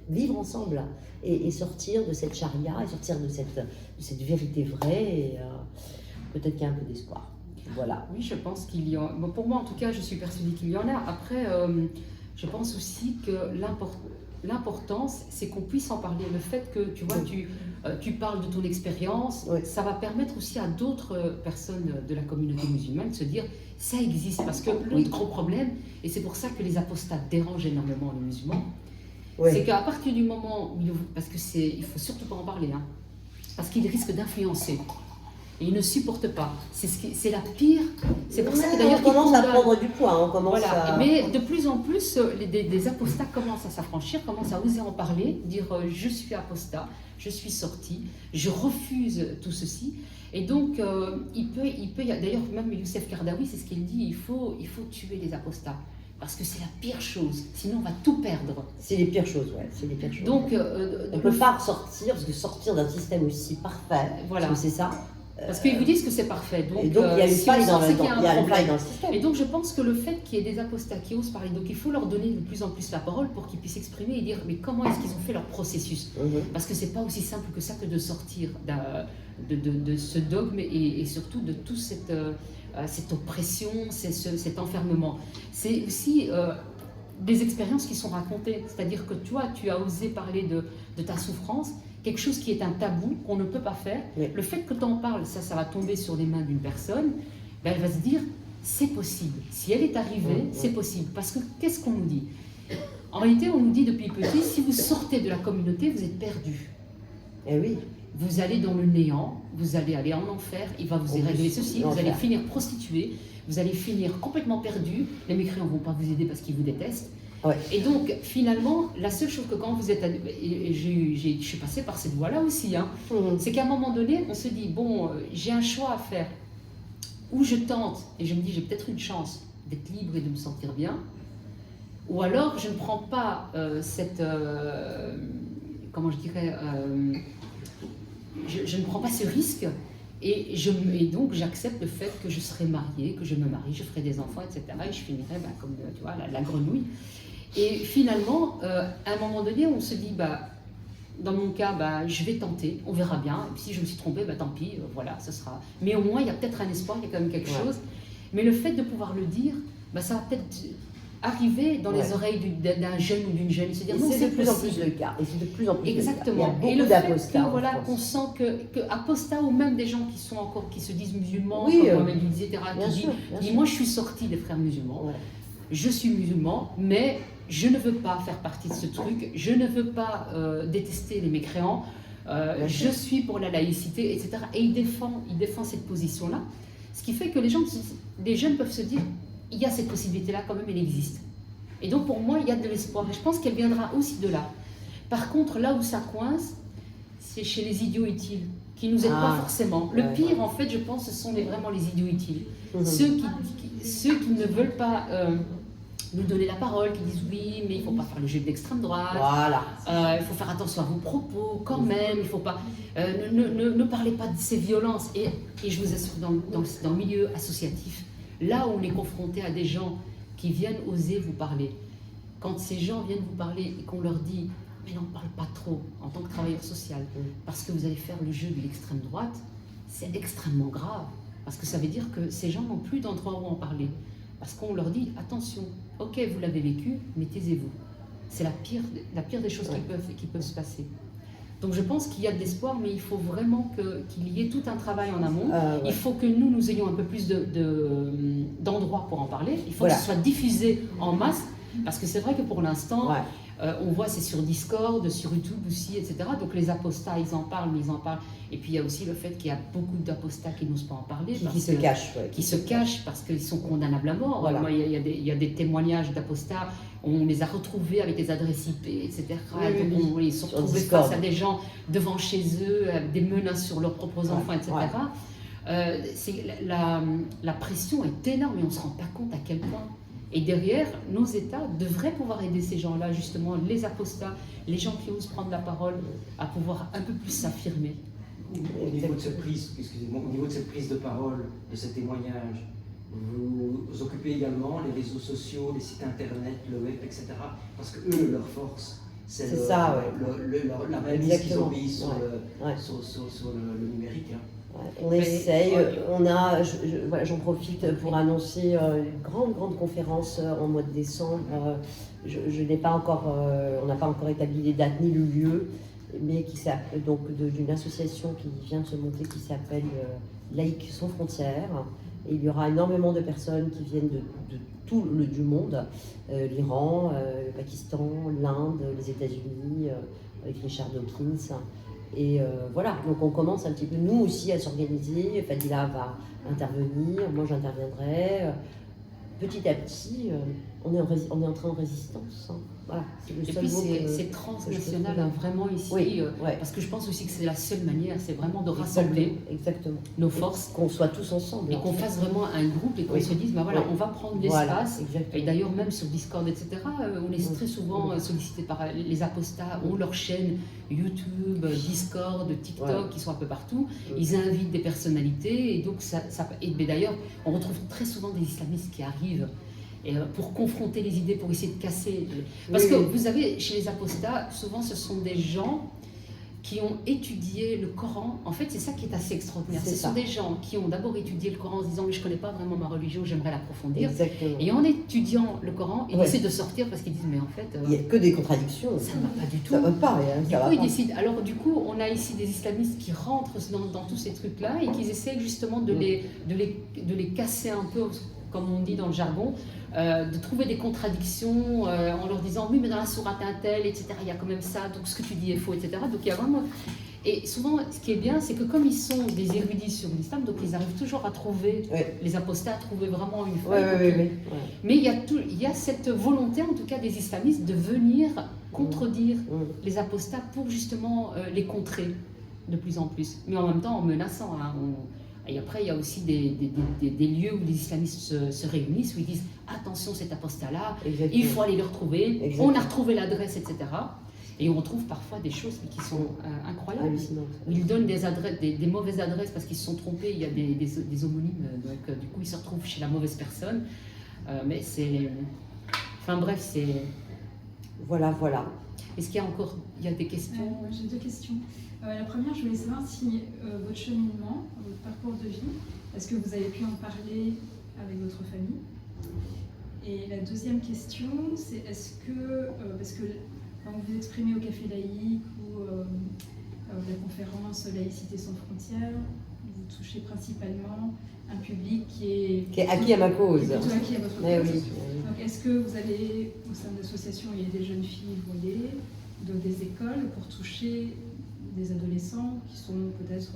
vivre ensemble et sortir de cette charia et sortir de cette vérité vraie et peut-être qu'il y a un peu d'espoir. Voilà. Oui, je pense qu'il y a... Bon, pour moi, en tout cas, je suis persuadée qu'il y en a. Après, je pense aussi que l'importance, c'est qu'on puisse en parler. Le fait que, tu vois, tu parles de ton expérience, ça va permettre aussi à d'autres personnes de la communauté musulmane de se dire, ça existe. Parce que l'autre gros problème, et c'est pour ça que les apostats dérangent énormément les musulmans, c'est qu'à partir du moment où, parce que il faut surtout pas en parler, hein, parce qu'ils risquent d'influencer. Et ils ne supportent pas. C'est la pire. C'est pour ça que d'ailleurs on commence à prendre du poids. Mais de plus en plus, des apostats commencent à s'affranchir, commencent à oser en parler, dire je suis apostat, je suis sorti, je refuse tout ceci. Et donc, il peut d'ailleurs, même Youssef Kardawi, c'est ce qu'il dit, il faut tuer les apostats. Parce que c'est la pire chose, sinon on va tout perdre. C'est les pires choses, c'est les pires choses. Donc, on ne peut pas ressortir, parce que sortir d'un système aussi parfait, voilà. parce que c'est ça. Parce qu'ils vous disent que c'est parfait. Donc, et donc il y a une faille dans le système. Et donc je pense que le fait qu'il y ait des apostats qui osent parler, donc il faut leur donner de plus en plus la parole pour qu'ils puissent exprimer et dire mais comment est-ce qu'ils ont fait leur processus. Parce que c'est pas aussi simple que ça que de sortir de ce dogme et surtout de toute cette oppression, cet enfermement. C'est aussi des expériences qui sont racontées. C'est-à-dire que toi, tu as osé parler de ta souffrance, quelque chose qui est un tabou, qu'on ne peut pas faire. Le fait que tu en parles, ça va tomber sur les mains d'une personne, ben elle va se dire, c'est possible. Si elle est arrivée, c'est possible. Parce que qu'est-ce qu'on nous dit? En réalité, on nous dit depuis petit, si vous sortez de la communauté, vous êtes perdu. Eh oui. Vous allez dans le néant, vous allez aller en enfer, il va vous régler ceci, vous allez finir prostitué, vous allez finir complètement perdu, les mécréants ne vont pas vous aider parce qu'ils vous détestent. Et donc, finalement, la seule chose que quand vous êtes... Et je suis passée par cette voie-là aussi, hein, c'est qu'à un moment donné, on se dit, bon, j'ai un choix à faire. Ou je tente, et je me dis, j'ai peut-être une chance d'être libre et de me sentir bien, ou alors je ne prends pas comment je dirais... je ne prends pas ce risque, et donc j'accepte le fait que je serai mariée, que je me marie, je ferai des enfants, etc. Et je finirai comme tu vois, la grenouille. Et finalement, à un moment donné, on se dit, dans mon cas, je vais tenter, on verra bien. Et puis si je me suis trompée, tant pis, voilà, ce sera. Mais au moins, il y a peut-être un espoir, il y a quand même quelque chose. Mais le fait de pouvoir le dire, ça va peut-être arriver dans les oreilles d'un jeune ou d'une jeune. Se dire, non, c'est de plus en plus le cas. Et c'est de plus en plus exactement. Il y a beaucoup d'apostats. Voilà, qu'on sent que apostats ou même des gens qui se disent musulmans, comme Mohamed Louis, etc., qui dit, moi je suis sorti des frères musulmans, je suis musulman, mais je ne veux pas faire partie de ce truc, je ne veux pas détester les mécréants, je suis pour la laïcité, etc. Et il défend cette position-là, ce qui fait que les jeunes peuvent se dire, il y a cette possibilité-là quand même, elle existe. Et donc pour moi, il y a de l'espoir, et je pense qu'elle viendra aussi de là. Par contre, là où ça coince, c'est chez les idiots utiles, qui ne nous aident pas forcément. Le pire, en fait, je pense, ce sont vraiment les idiots utiles. Ceux qui ne veulent pas nous donner la parole, qui disent oui, mais il ne faut pas faire le jeu de l'extrême droite, il faut faire attention à vos propos quand même, il ne faut pas... ne parlez pas de ces violences. Et je vous assure, dans le milieu associatif, là où on est confronté à des gens qui viennent oser vous parler, quand ces gens viennent vous parler et qu'on leur dit « mais n'en parle pas trop en tant que travailleur social, parce que vous allez faire le jeu de l'extrême droite », c'est extrêmement grave, parce que ça veut dire que ces gens n'ont plus d'endroit où en parler, parce qu'on leur dit « attention, ok, vous l'avez vécu, mais taisez-vous ». C'est la pire des choses qui peuvent se passer. Donc je pense qu'il y a de l'espoir, mais il faut vraiment qu'il y ait tout un travail en amont. Il faut que nous ayons un peu plus d'endroits pour en parler. Il faut que ce soit diffusé en masse, parce que c'est vrai que pour l'instant, on voit c'est sur Discord, sur YouTube aussi, etc. Donc les apostats, ils en parlent, mais ils en parlent. Et puis il y a aussi le fait qu'il y a beaucoup d'apostats qui n'osent pas en parler. Qui se cachent. Qui se cachent parce qu'ils sont condamnables à mort. Moi, il y a des témoignages d'apostats. On les a retrouvés avec des adresses IP, etc. Donc ils se sont retrouvés face à des gens devant chez eux, avec des menaces sur leurs propres enfants, etc. La pression est énorme et on ne se rend pas compte à quel point. Et derrière, nos États devraient pouvoir aider ces gens-là, justement, les apostats, les gens qui osent prendre la parole, à pouvoir un peu plus s'affirmer. Au niveau de cette prise de parole, de ces témoignages, vous occupez également les réseaux sociaux, les sites internet, le web, etc. Parce que eux, leur force, la mainmise qu'ils obéissent sur le numérique. On essaye, voilà, j'en profite pour annoncer une grande conférence en mois de décembre. Je n'ai pas encore, on n'a pas encore établi les dates ni le lieu, mais qui s'appelle donc d'une association qui vient de se monter qui s'appelle Laïcs sans frontières. Et il y aura énormément de personnes qui viennent de tout du monde, l'Iran, le Pakistan, l'Inde, les États-Unis, avec Richard Dawkins. Et voilà, donc on commence un petit peu, nous aussi, à s'organiser. Fadila va intervenir, moi j'interviendrai. Petit à petit, on est en train de résistance. Hein. Voilà, c'est le et seul puis mot c'est transnational, hein, vraiment ici, oui, ouais. Parce que je pense aussi que c'est la seule manière, c'est vraiment de rassembler exactement. nos forces. Qu'on soit tous ensemble. Et qu'on fasse vraiment un groupe et qu'on se dise, bah voilà, on va prendre l'espace. Voilà, et d'ailleurs, même sur Discord, etc., on est très souvent sollicité par les apostats, ont leur chaîne YouTube, Discord, TikTok, qui sont un peu partout. Ils invitent des personnalités et donc mais d'ailleurs, on retrouve très souvent des islamistes qui arrivent pour confronter les idées, pour essayer de casser. Parce que vous avez, chez les apostats, souvent ce sont des gens qui ont étudié le Coran. En fait, c'est ça qui est assez extraordinaire. Ce sont des gens qui ont d'abord étudié le Coran en se disant « mais je ne connais pas vraiment ma religion, j'aimerais l'approfondir ». Et en étudiant le Coran, ils essaient de sortir parce qu'ils disent « mais en fait… il n'y a que des contradictions. Ça ne va pas du tout. Ça ne va pas. Du coup, ils décident. Alors du coup, on a ici des islamistes qui rentrent dans tous ces trucs-là et qui essaient justement de les casser un peu, comme on dit dans le jargon, de trouver des contradictions en leur disant oui mais dans la sourate un tel, etc. il y a quand même ça, donc ce que tu dis est faux, etc. Donc il y a vraiment… Et souvent ce qui est bien c'est que comme ils sont des érudits sur l'islam, donc ils arrivent toujours à trouver, les apostats à trouver vraiment une faille. Mais il y a cette volonté en tout cas des islamistes de venir contredire les apostats pour justement les contrer de plus en plus, mais en même temps en menaçant. Hein, et après, il y a aussi des lieux où les islamistes se réunissent, où ils disent « Attention, cet apostat-là, il faut aller le retrouver, on a retrouvé l'adresse, etc. » Et on trouve parfois des choses qui sont incroyables. Où ils donnent des adresses, des mauvaises adresses parce qu'ils se sont trompés, il y a des homonymes, donc du coup ils se retrouvent chez la mauvaise personne. Mais c'est… Enfin bref, c'est… Voilà. Est-ce qu'il y a encore des questions? J'ai deux questions. La première, je voulais savoir si votre cheminement, votre parcours de vie, est-ce que vous avez pu en parler avec votre famille? Et la deuxième question, c'est est-ce que, parce que quand vous vous exprimez au Café Laïque ou la conférence Laïcité sans frontières, vous touchez principalement un public qui est acquis à ma cause. Qui est plutôt acquis à votre cause. Oui. Donc est-ce que vous avez, au sein de l'association, il y a des jeunes filles voilées, des écoles pour toucher des adolescents qui sont peut-être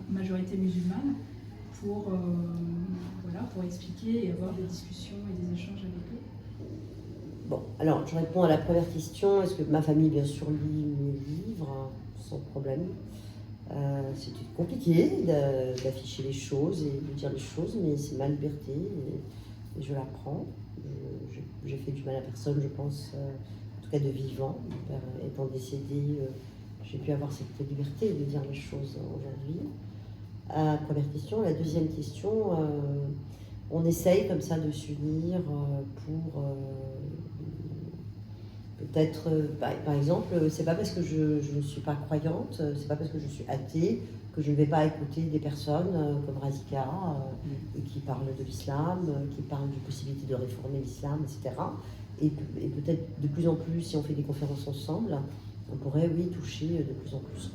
majorité musulmane pour expliquer et avoir des discussions et des échanges avec eux? Bon, alors je réponds à la première question. Est-ce que ma famille, bien sûr, lit mes livres sans problème? C'est compliqué d'afficher les choses et de dire les choses, mais c'est ma liberté et je la prends. J'ai fait du mal à personne, je pense, en tout cas de vivant. Mon père étant décédé, j'ai pu avoir cette liberté de dire les choses aujourd'hui. Première question. La deuxième question, on essaye comme ça de s'unir pour peut-être, par exemple, c'est pas parce que je ne suis pas croyante, c'est pas parce que je suis athée que je ne vais pas écouter des personnes comme Razika qui parlent de l'islam, qui parlent de possibilité de réformer l'islam, etc. Et peut-être de plus en plus, si on fait des conférences ensemble, on pourrait, oui, toucher de plus en plus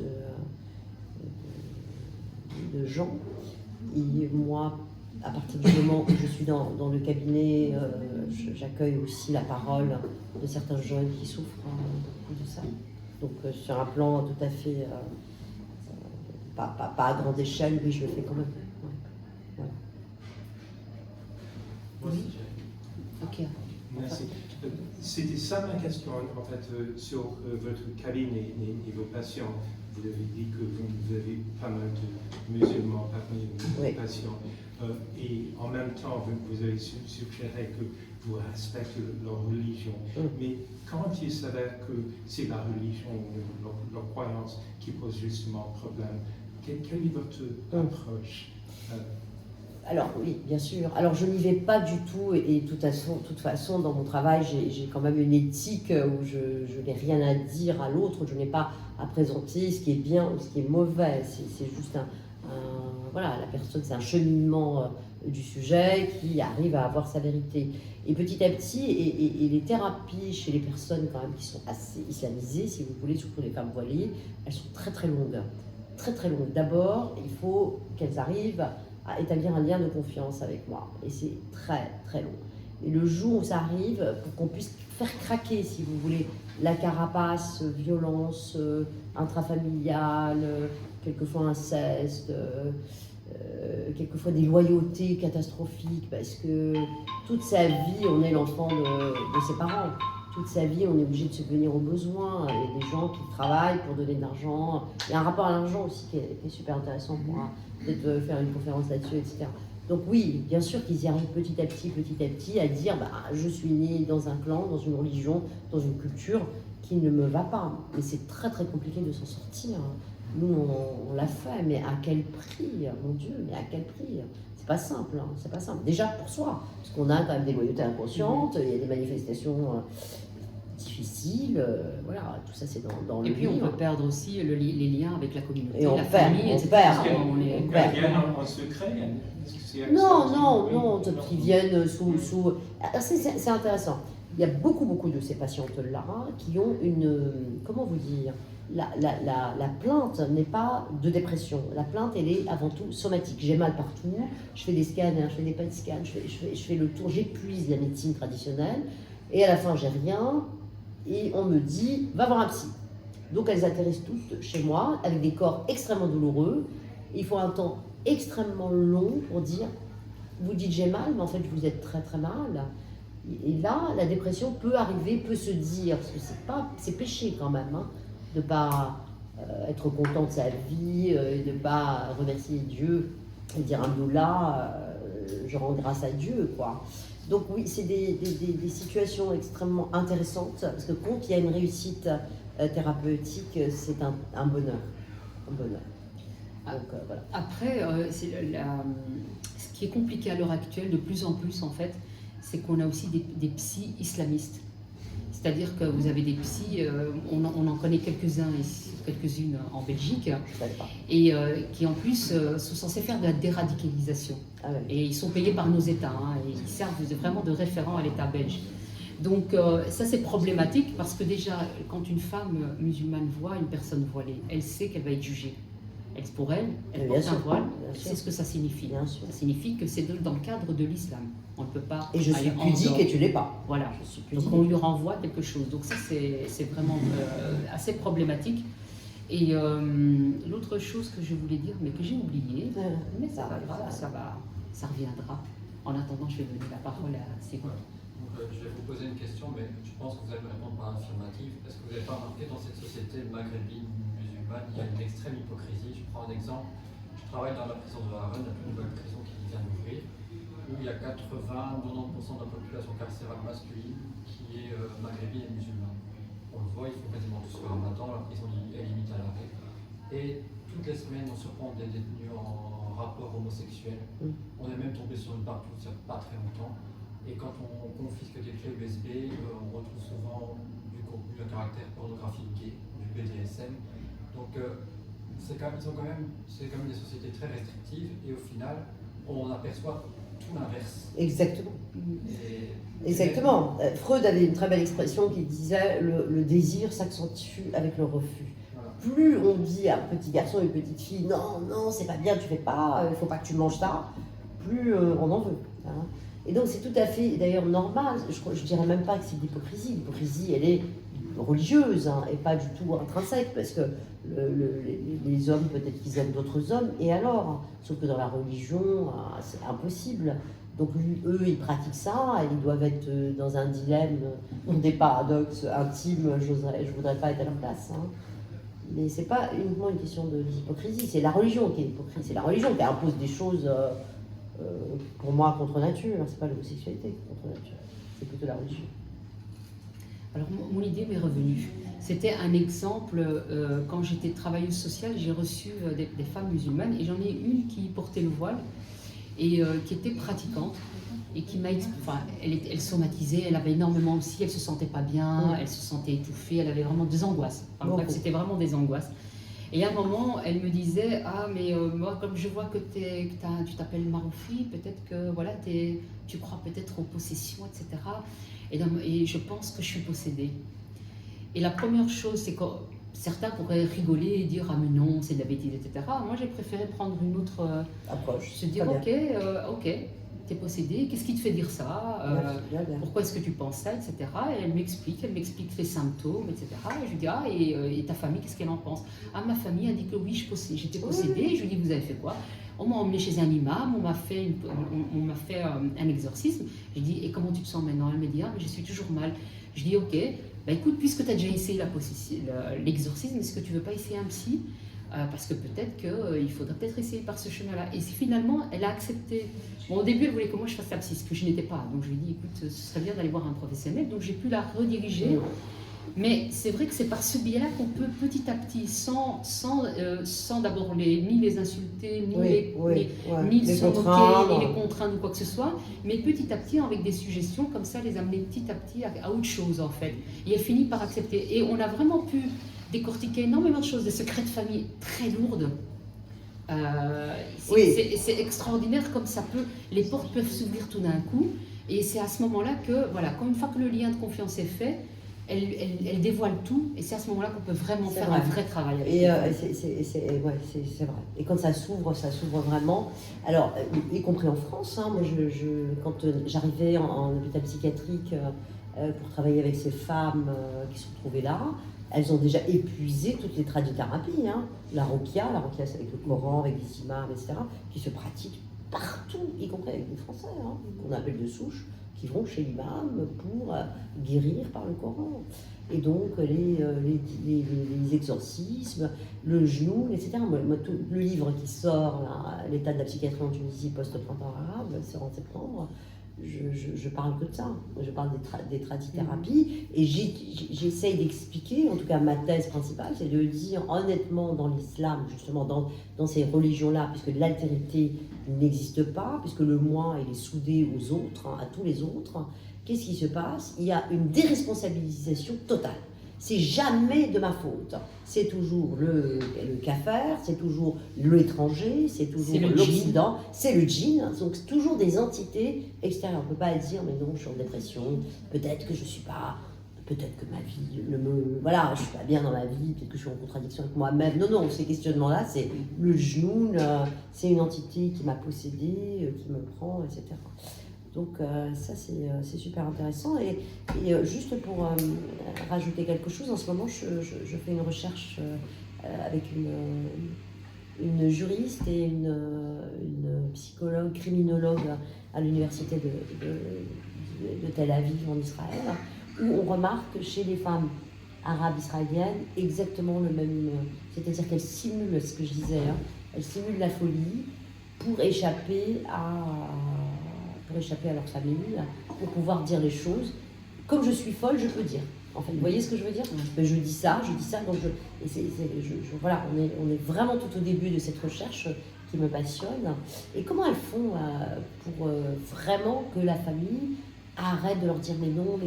de gens. Et moi, à partir du moment où je suis dans le cabinet, j'accueille aussi la parole de certains jeunes qui souffrent beaucoup de ça. Donc sur un plan tout à fait, pas à grande échelle, mais je le fais quand même. Ouais. Oui. Ok. Merci. C'était ça ma question, en fait, sur votre cabinet et vos patients. Vous avez dit que vous avez pas mal de musulmans parmi vos patients. Et en même temps, vous avez suggéré que vous respectez leur religion. Mais quand il s'avère que c'est la religion ou leur croyance qui pose justement problème, quelle est votre approche? Alors oui, bien sûr. Alors je n'y vais pas du tout et de toute façon dans mon travail, j'ai quand même une éthique où je n'ai rien à dire à l'autre, je n'ai pas à présenter ce qui est bien ou ce qui est mauvais. C'est juste voilà, la personne, c'est un cheminement du sujet qui arrive à avoir sa vérité. Et petit à petit, et les thérapies chez les personnes quand même qui sont assez islamisées, si vous voulez, surtout les femmes voilées, elles sont très très longues. Très très longues. D'abord, il faut qu'elles arrivent à établir un lien de confiance avec moi. Et c'est très très long. Et le jour où ça arrive, pour qu'on puisse faire craquer, si vous voulez, la carapace, violence intrafamiliale, quelquefois inceste, quelquefois des loyautés catastrophiques, parce que toute sa vie, on est l'enfant de ses parents. Toute sa vie, on est obligé de subvenir aux besoins. Il y a des gens qui travaillent pour donner de l'argent. Il y a un rapport à l'argent aussi qui est super intéressant. On pourra peut-être faire une conférence là-dessus, etc. Donc oui, bien sûr qu'ils y arrivent petit à petit à dire je suis né dans un clan, dans une religion, dans une culture qui ne me va pas. Mais c'est très très compliqué de s'en sortir. Nous, on l'a fait, mais à quel prix, mon Dieu, mais à quel prix? C'est pas simple, hein, c'est pas simple. Déjà pour soi, parce qu'on a quand même des loyautés inconscientes, il y a des manifestations difficiles, voilà, tout ça c'est dans le Et puis livre. on peut perdre aussi les liens avec la communauté, Et on la perd, famille, on etc. perd. Ils viennent en secret? Non, ils viennent sous... C'est intéressant. Il y a beaucoup de ces patientes-là qui ont une... Comment vous dire? La plainte n'est pas de dépression. La plainte, elle est avant tout somatique. J'ai mal partout, je fais des scans, je fais des PET scans, je fais le tour, j'épuise la médecine traditionnelle, et à la fin, j'ai rien, et on me dit, va voir un psy. Donc elles atterrissent toutes chez moi, avec des corps extrêmement douloureux. Il faut un temps extrêmement long pour dire, vous dites j'ai mal, mais en fait vous êtes très très mal. Et là, la dépression peut arriver, peut se dire, parce que c'est péché quand même, hein, de ne pas être content de sa vie, de ne pas remercier Dieu et dire Alhamdoulilah, je rends grâce à Dieu, quoi. Donc oui, c'est des situations extrêmement intéressantes, parce que quand il y a une réussite thérapeutique, c'est un bonheur. Un bonheur. Donc, voilà. Après, ce qui est compliqué à l'heure actuelle, de plus en plus en fait, c'est qu'on a aussi des psys islamistes. C'est-à-dire que vous avez des psys, on en connaît quelques-uns ici, quelques-unes en Belgique, et qui en plus sont censés faire de la déradicalisation. Ah ouais. Et ils sont payés par nos États, hein, et ils servent vraiment de référent à l'État belge. Donc ça c'est problématique parce que déjà, quand une femme musulmane voit une personne voilée, elle sait qu'elle va être jugée. Pour elle porte un voile, c'est ce que ça signifie. Bien sûr. Ça signifie que c'est dans le cadre de l'islam. On ne peut pas. Et je suis pudique et tu l'es pas. Voilà. Je suis pudique. Donc on lui renvoie quelque chose. Donc ça c'est vraiment assez problématique. Et l'autre chose que je voulais dire, mais que j'ai oublié, mais ça reviendra. En attendant, je vais donner la parole à Céline. Je vais vous poser une question, mais je pense que vous allez me répondre par affirmative. Est-ce que vous n'avez pas remarqué dans cette société maghrébine musulmane, il y a une extrême hypocrisie? Je prends un exemple. Je travaille dans la prison de Harren, la plus nouvelle prison qui vient d'ouvrir, où il y a 80-90% de la population carcérale masculine qui est maghrébine et musulmane. On le voit, ils font quasiment tous le ramadan, la prison est limite à l'arrêt. Et toutes les semaines, on se prend des détenus en rapport homosexuel. On est même tombé sur une partout il n'y a pas très longtemps. Et quand on confisque des clés USB, on retrouve souvent du contenu à caractère pornographique gay, du BDSM. Donc c'est quand même des sociétés très restrictives et au final, on aperçoit tout l'inverse. Exactement. Exactement. Freud avait une très belle expression qui disait le désir s'accentue avec le refus. Voilà. Plus on dit à un petit garçon, une petite fille, non, c'est pas bien, tu fais pas, il faut pas que tu manges ça, plus on en veut. Hein. Et donc c'est tout à fait d'ailleurs normal, je dirais même pas que c'est de l'hypocrisie. L'hypocrisie elle est religieuse hein, et pas du tout intrinsèque parce que les hommes peut-être qu'ils aiment d'autres hommes et alors, sauf que dans la religion c'est impossible. Donc eux ils pratiquent ça et ils doivent être dans un dilemme, dans des paradoxes intimes, je voudrais pas être à leur place. Hein. Mais c'est pas uniquement une question d'hypocrisie, c'est la religion qui est hypocrite, c'est la religion qui impose des choses pour moi contre nature, c'est pas l'homosexualité contre nature, c'est plutôt la religion. Alors mon idée m'est revenue. C'était un exemple, quand j'étais travailleuse sociale, j'ai reçu des femmes musulmanes et j'en ai une qui portait le voile et qui était pratiquante et qui m'a elle somatisait, elle avait énormément aussi, elle se sentait pas bien, elle se sentait étouffée, elle avait vraiment des angoisses. Enfin, bref, c'était vraiment des angoisses. Et à un moment, elle me disait, ah mais moi comme je vois que tu t'appelles Maroufi, peut-être que voilà, tu crois peut-être aux possessions, etc. Et je pense que je suis possédée. Et la première chose, c'est que certains pourraient rigoler et dire, ah mais non, c'est de la bêtise, etc. Moi j'ai préféré prendre une autre approche. Se dire, ok, t'es possédé, qu'est-ce qui te fait dire ça, pourquoi est-ce que tu penses ça, etc. Et elle m'explique les symptômes, etc. Et je lui dis, ah, et ta famille, qu'est-ce qu'elle en pense? Ah, ma famille a dit que oui, j'étais possédée. Je lui dis, vous avez fait quoi? On m'a emmené chez un imam, on m'a fait un exorcisme. Je dis, et comment tu te sens maintenant? Elle me dit, ah, mais je suis toujours mal. Je dis, ok, bah écoute, puisque tu as déjà essayé l'exorcisme, est-ce que tu veux pas essayer un psy? Parce que peut-être qu'il faudrait peut-être essayer par ce chemin-là. Et finalement, elle a accepté. Bon, au début, elle voulait que moi je fasse la psy, ce que je n'étais pas. Donc je lui ai dit, écoute, ce serait bien d'aller voir un professionnel. Donc j'ai pu la rediriger. Mais c'est vrai que c'est par ce biais-là qu'on peut petit à petit, sans d'abord ni les insulter, ni les se moquer, ni les contraindre ou quoi que ce soit, mais petit à petit, avec des suggestions comme ça, les amener petit à petit à autre chose en fait. Et elle finit par accepter. Et on a vraiment pu décortiquer énormément de choses, des secrets de famille très lourdes. C'est extraordinaire comme ça peut, les portes peuvent s'ouvrir tout d'un coup. Et c'est à ce moment-là que, voilà, une fois que le lien de confiance est fait, elle dévoile tout, et c'est à ce moment-là qu'on peut vraiment faire un vrai travail. Et c'est vrai. Et quand ça s'ouvre vraiment. Alors, y compris en France, hein, moi, quand j'arrivais en hôpital psychiatrique pour travailler avec ces femmes qui se trouvaient là, elles ont déjà épuisé toutes les tradithérapies. Hein. La ruqya, c'est avec le Coran, avec des imams, etc., qui se pratiquent partout, y compris avec des Français, hein, qu'on appelle de souche, qui vont chez l'imam pour guérir par le Coran. Et donc les exorcismes, le genou, etc. Moi, le livre qui sort, là, l'état de la psychiatrie en Tunisie post-printemps arabe, sort en septembre, je parle que de ça. Je parle des tradithérapies et j'essaye d'expliquer, en tout cas ma thèse principale, c'est de dire honnêtement dans l'islam, justement dans ces religions-là, puisque l'altérité n'existe pas, puisque le moi il est soudé aux autres, hein, à tous les autres, qu'est-ce qui se passe? Il y a une déresponsabilisation totale. C'est jamais de ma faute. C'est toujours le kafir, c'est toujours l'étranger, c'est toujours l'Occident, c'est le djinn. Donc c'est toujours des entités extérieures. On ne peut pas dire, mais non, je suis en dépression, peut-être que je ne suis pas, peut-être que ma vie voilà, je ne suis pas bien dans ma vie, peut-être que je suis en contradiction avec moi-même. Non, ces questionnements-là, c'est le genou, c'est une entité qui m'a possédé, qui me prend, etc. Donc ça c'est super intéressant et juste pour rajouter quelque chose, en ce moment je fais une recherche avec une juriste et une psychologue, criminologue à l'université de Tel Aviv en Israël, où on remarque chez les femmes arabes israéliennes exactement le même, c'est-à-dire qu'elles simulent ce que je disais, hein, elles simulent la folie pour échapper à leur famille, pour pouvoir dire les choses. Comme je suis folle, je peux dire. En fait, vous voyez ce que je veux dire? Je dis ça, donc voilà, on est vraiment tout au début de cette recherche qui me passionne. Et comment elles font pour vraiment que la famille arrête de leur dire mais non,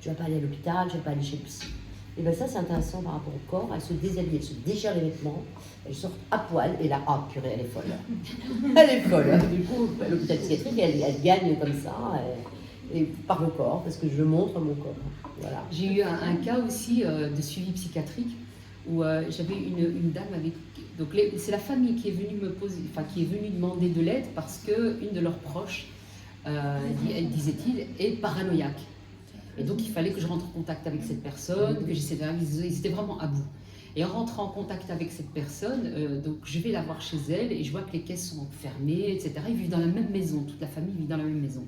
tu vas pas aller à l'hôpital, tu vas pas aller chez le psy. Et bien ça c'est intéressant par rapport au corps, elles se déshabillent, elles se déchirent les vêtements, elles sortent à poil, et là, ah purée, elle est folle. Elle est folle. Du coup, l'hôpital psychiatrique, elle gagne comme ça, et par le corps, parce que je montre mon corps. Voilà. J'ai eu un cas aussi de suivi psychiatrique, où j'avais une dame avec... Donc c'est la famille qui est venue qui est venue demander de l'aide, parce qu'une de leurs proches, disait-il, est paranoïaque. Et donc, il fallait que je rentre en contact avec cette personne, que j'essaie de... Ils étaient vraiment à bout. Et en rentrant en contact avec cette personne, donc je vais la voir chez elle et je vois que les caisses sont fermées, etc. Ils vivent dans la même maison, toute la famille vit dans la même maison.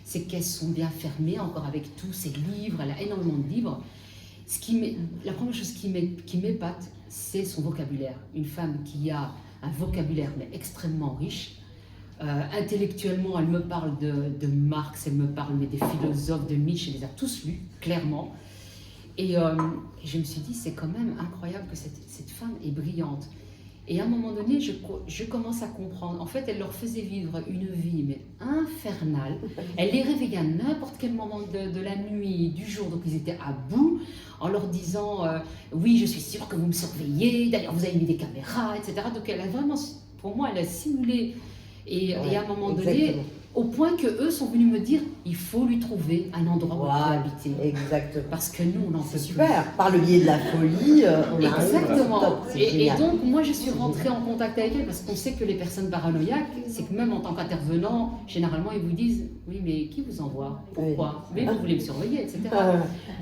Ces caisses sont bien fermées, encore avec tous ces livres, elle a énormément de livres. La première chose qui m'épate, c'est son vocabulaire. Une femme qui a un vocabulaire mais extrêmement riche. Intellectuellement, elle me parle de Marx, elle me parle des philosophes, de Nietzsche, elle les a tous lus, clairement. Et je me suis dit, c'est quand même incroyable que cette femme est brillante. Et à un moment donné, je commence à comprendre. En fait, elle leur faisait vivre une vie mais infernale. Elle les réveillait à n'importe quel moment de la nuit, du jour. Donc ils étaient à bout en leur disant oui, je suis sûre que vous me surveillez. D'ailleurs, vous avez mis des caméras, etc. Donc elle a vraiment, pour moi, elle a simulé. Et à un moment donné, au point que eux sont venus me dire, il faut lui trouver un endroit où elle peut habiter. Exactement. Parce que nous, on en fait super. Par le biais de la folie, on a exactement. Et donc, moi, je suis rentrée en contact avec elle parce qu'on sait que les personnes paranoïaques, c'est que même en tant qu'intervenant, généralement, ils vous disent, oui, mais qui vous envoie? Pourquoi? Mais vous voulez me surveiller, etc.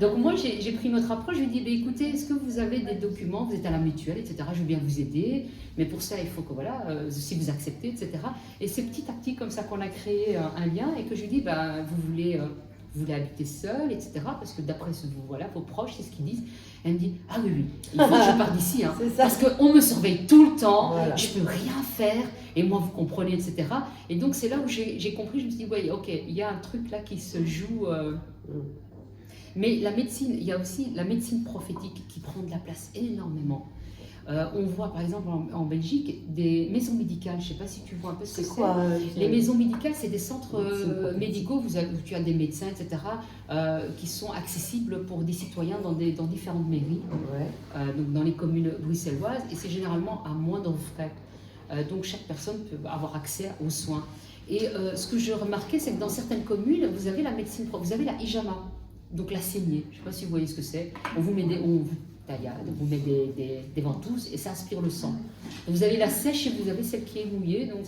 Donc, moi, j'ai pris notre approche. Je lui ai dit, écoutez, est-ce que vous avez des documents? Vous êtes à la mutuelle, etc. Je veux bien vous aider. Mais pour ça, il faut que, voilà, si vous acceptez, etc. Et c'est petit à petit comme ça qu'on a créé un lien et que je lui dis, bah, vous voulez habiter seul, etc. Parce que d'après vos proches, c'est ce qu'ils disent. Elle me dit, ah oui, oui, il faut que je parte d'ici. Hein, parce qu'on me surveille tout le temps, je ne peux rien faire, et moi, vous comprenez, etc. Et donc, c'est là où j'ai compris, je me suis dit, ouais, ok, il y a un truc là qui se joue. Mais la médecine, il y a aussi la médecine prophétique qui prend de la place énormément. On voit par exemple en Belgique des maisons médicales, je ne sais pas si tu vois un peu ce que c'est. Les maisons médicales, c'est des centres médicaux où tu as des médecins, etc., qui sont accessibles pour des citoyens dans différentes mairies, donc dans les communes bruxelloises, et c'est généralement à moindre frais. Donc chaque personne peut avoir accès aux soins. Et ce que je remarquais, c'est que dans certaines communes, vous avez la médecine propre, vous avez la hijama, donc la saignée. Je ne sais pas si vous voyez ce que c'est. On vous met vous met des ventouses et ça aspire le sang. Donc vous avez la sèche et vous avez celle qui est mouillée. Donc,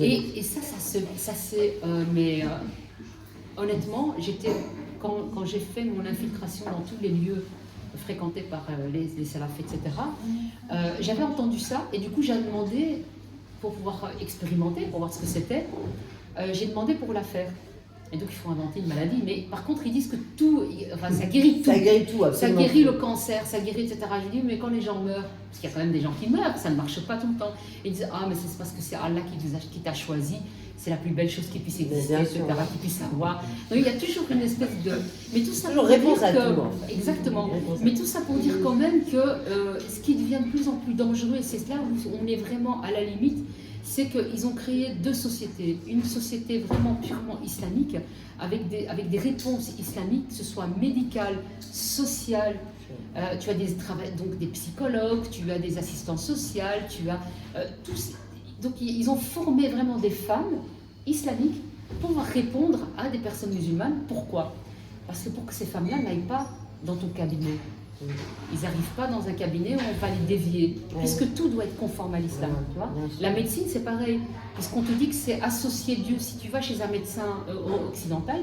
et ça c'est... mais honnêtement, quand j'ai fait mon infiltration dans tous les lieux fréquentés par les salafés, etc., j'avais entendu ça et du coup j'ai demandé, pour pouvoir expérimenter, pour voir ce que c'était, j'ai demandé pour la faire. Et donc, il faut inventer une maladie. Mais par contre, ils disent que ça guérit tout. Ça guérit tout, absolument. Ça guérit le cancer, ça guérit, etc. Je dis, mais quand les gens meurent, parce qu'il y a quand même des gens qui meurent, ça ne marche pas tout le temps. Ils disent, ah, mais c'est parce que c'est Allah qui t'a choisi, c'est la plus belle chose qui puisse exister, etc., qui puisse avoir. Donc, il y a toujours une espèce de... Mais tout ça pour dire que... Exactement. Mais tout ça pour dire quand même que ce qui devient de plus en plus dangereux, et c'est là où on est vraiment à la limite, c'est qu'ils ont créé deux sociétés. Une société vraiment purement islamique, avec des réponses islamiques, que ce soit médicales, sociales. Tu as donc des psychologues, tu as des assistants sociaux, tu as tous. Donc ils ont formé vraiment des femmes islamiques pour pouvoir répondre à des personnes musulmanes. Pourquoi? Parce que pour que ces femmes-là n'aillent pas dans ton cabinet. Ils n'arrivent pas dans un cabinet où on va les dévier, puisque tout doit être conforme à l'islam. Tu vois, la médecine, c'est pareil, puisqu'on te dit que c'est associé Dieu. Si tu vas chez un médecin occidental,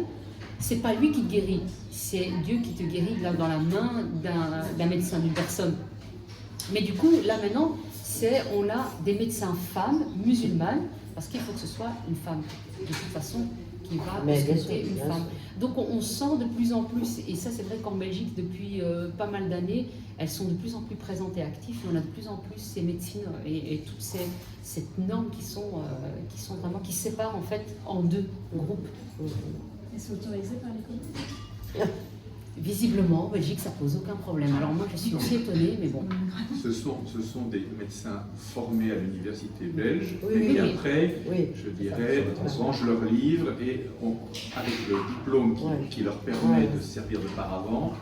c'est pas lui qui te guérit, c'est Dieu qui te guérit là, dans la main d'un médecin, d'une personne. Mais du coup, là maintenant, on a des médecins femmes musulmanes, parce qu'il faut que ce soit une femme, de toute façon, qui va ausculter une femme. Donc on sent de plus en plus, et ça c'est vrai qu'en Belgique depuis pas mal d'années, elles sont de plus en plus présentes et actives, et on a de plus en plus ces médecines et toutes ces normes qui sont vraiment, qui séparent en fait en deux groupes. Et c'est autorisé par les communes? Visiblement, en Belgique, ça pose aucun problème. Alors moi, je suis aussi étonnée, mais bon. Ce sont des médecins formés à l'université belge, et après, je dirais, on range leurs livres et avec le diplôme qui leur permet de servir de paravent,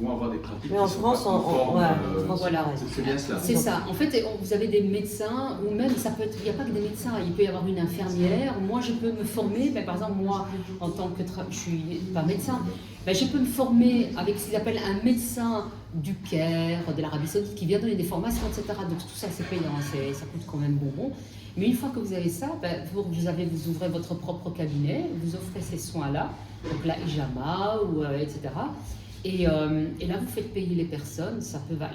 vont avoir des pratiques qui sont pas conformes. Voilà. C'est bien ça. C'est ça. En fait, vous avez des médecins, ou même, ça peut être, il n'y a pas que des médecins, il peut y avoir une infirmière. Moi, je peux me former, mais par exemple, moi, en tant que je suis pas médecin, ben, je peux me former avec ce qu'ils appellent un médecin du Caire, de l'Arabie Saoudite, qui vient donner des formations, etc. Donc tout ça, c'est payant, ça coûte quand même bonbon. Mais une fois que vous avez ça, ben, vous ouvrez votre propre cabinet, vous offrez ces soins-là, donc la hijama, etc. Et là, vous faites payer les personnes,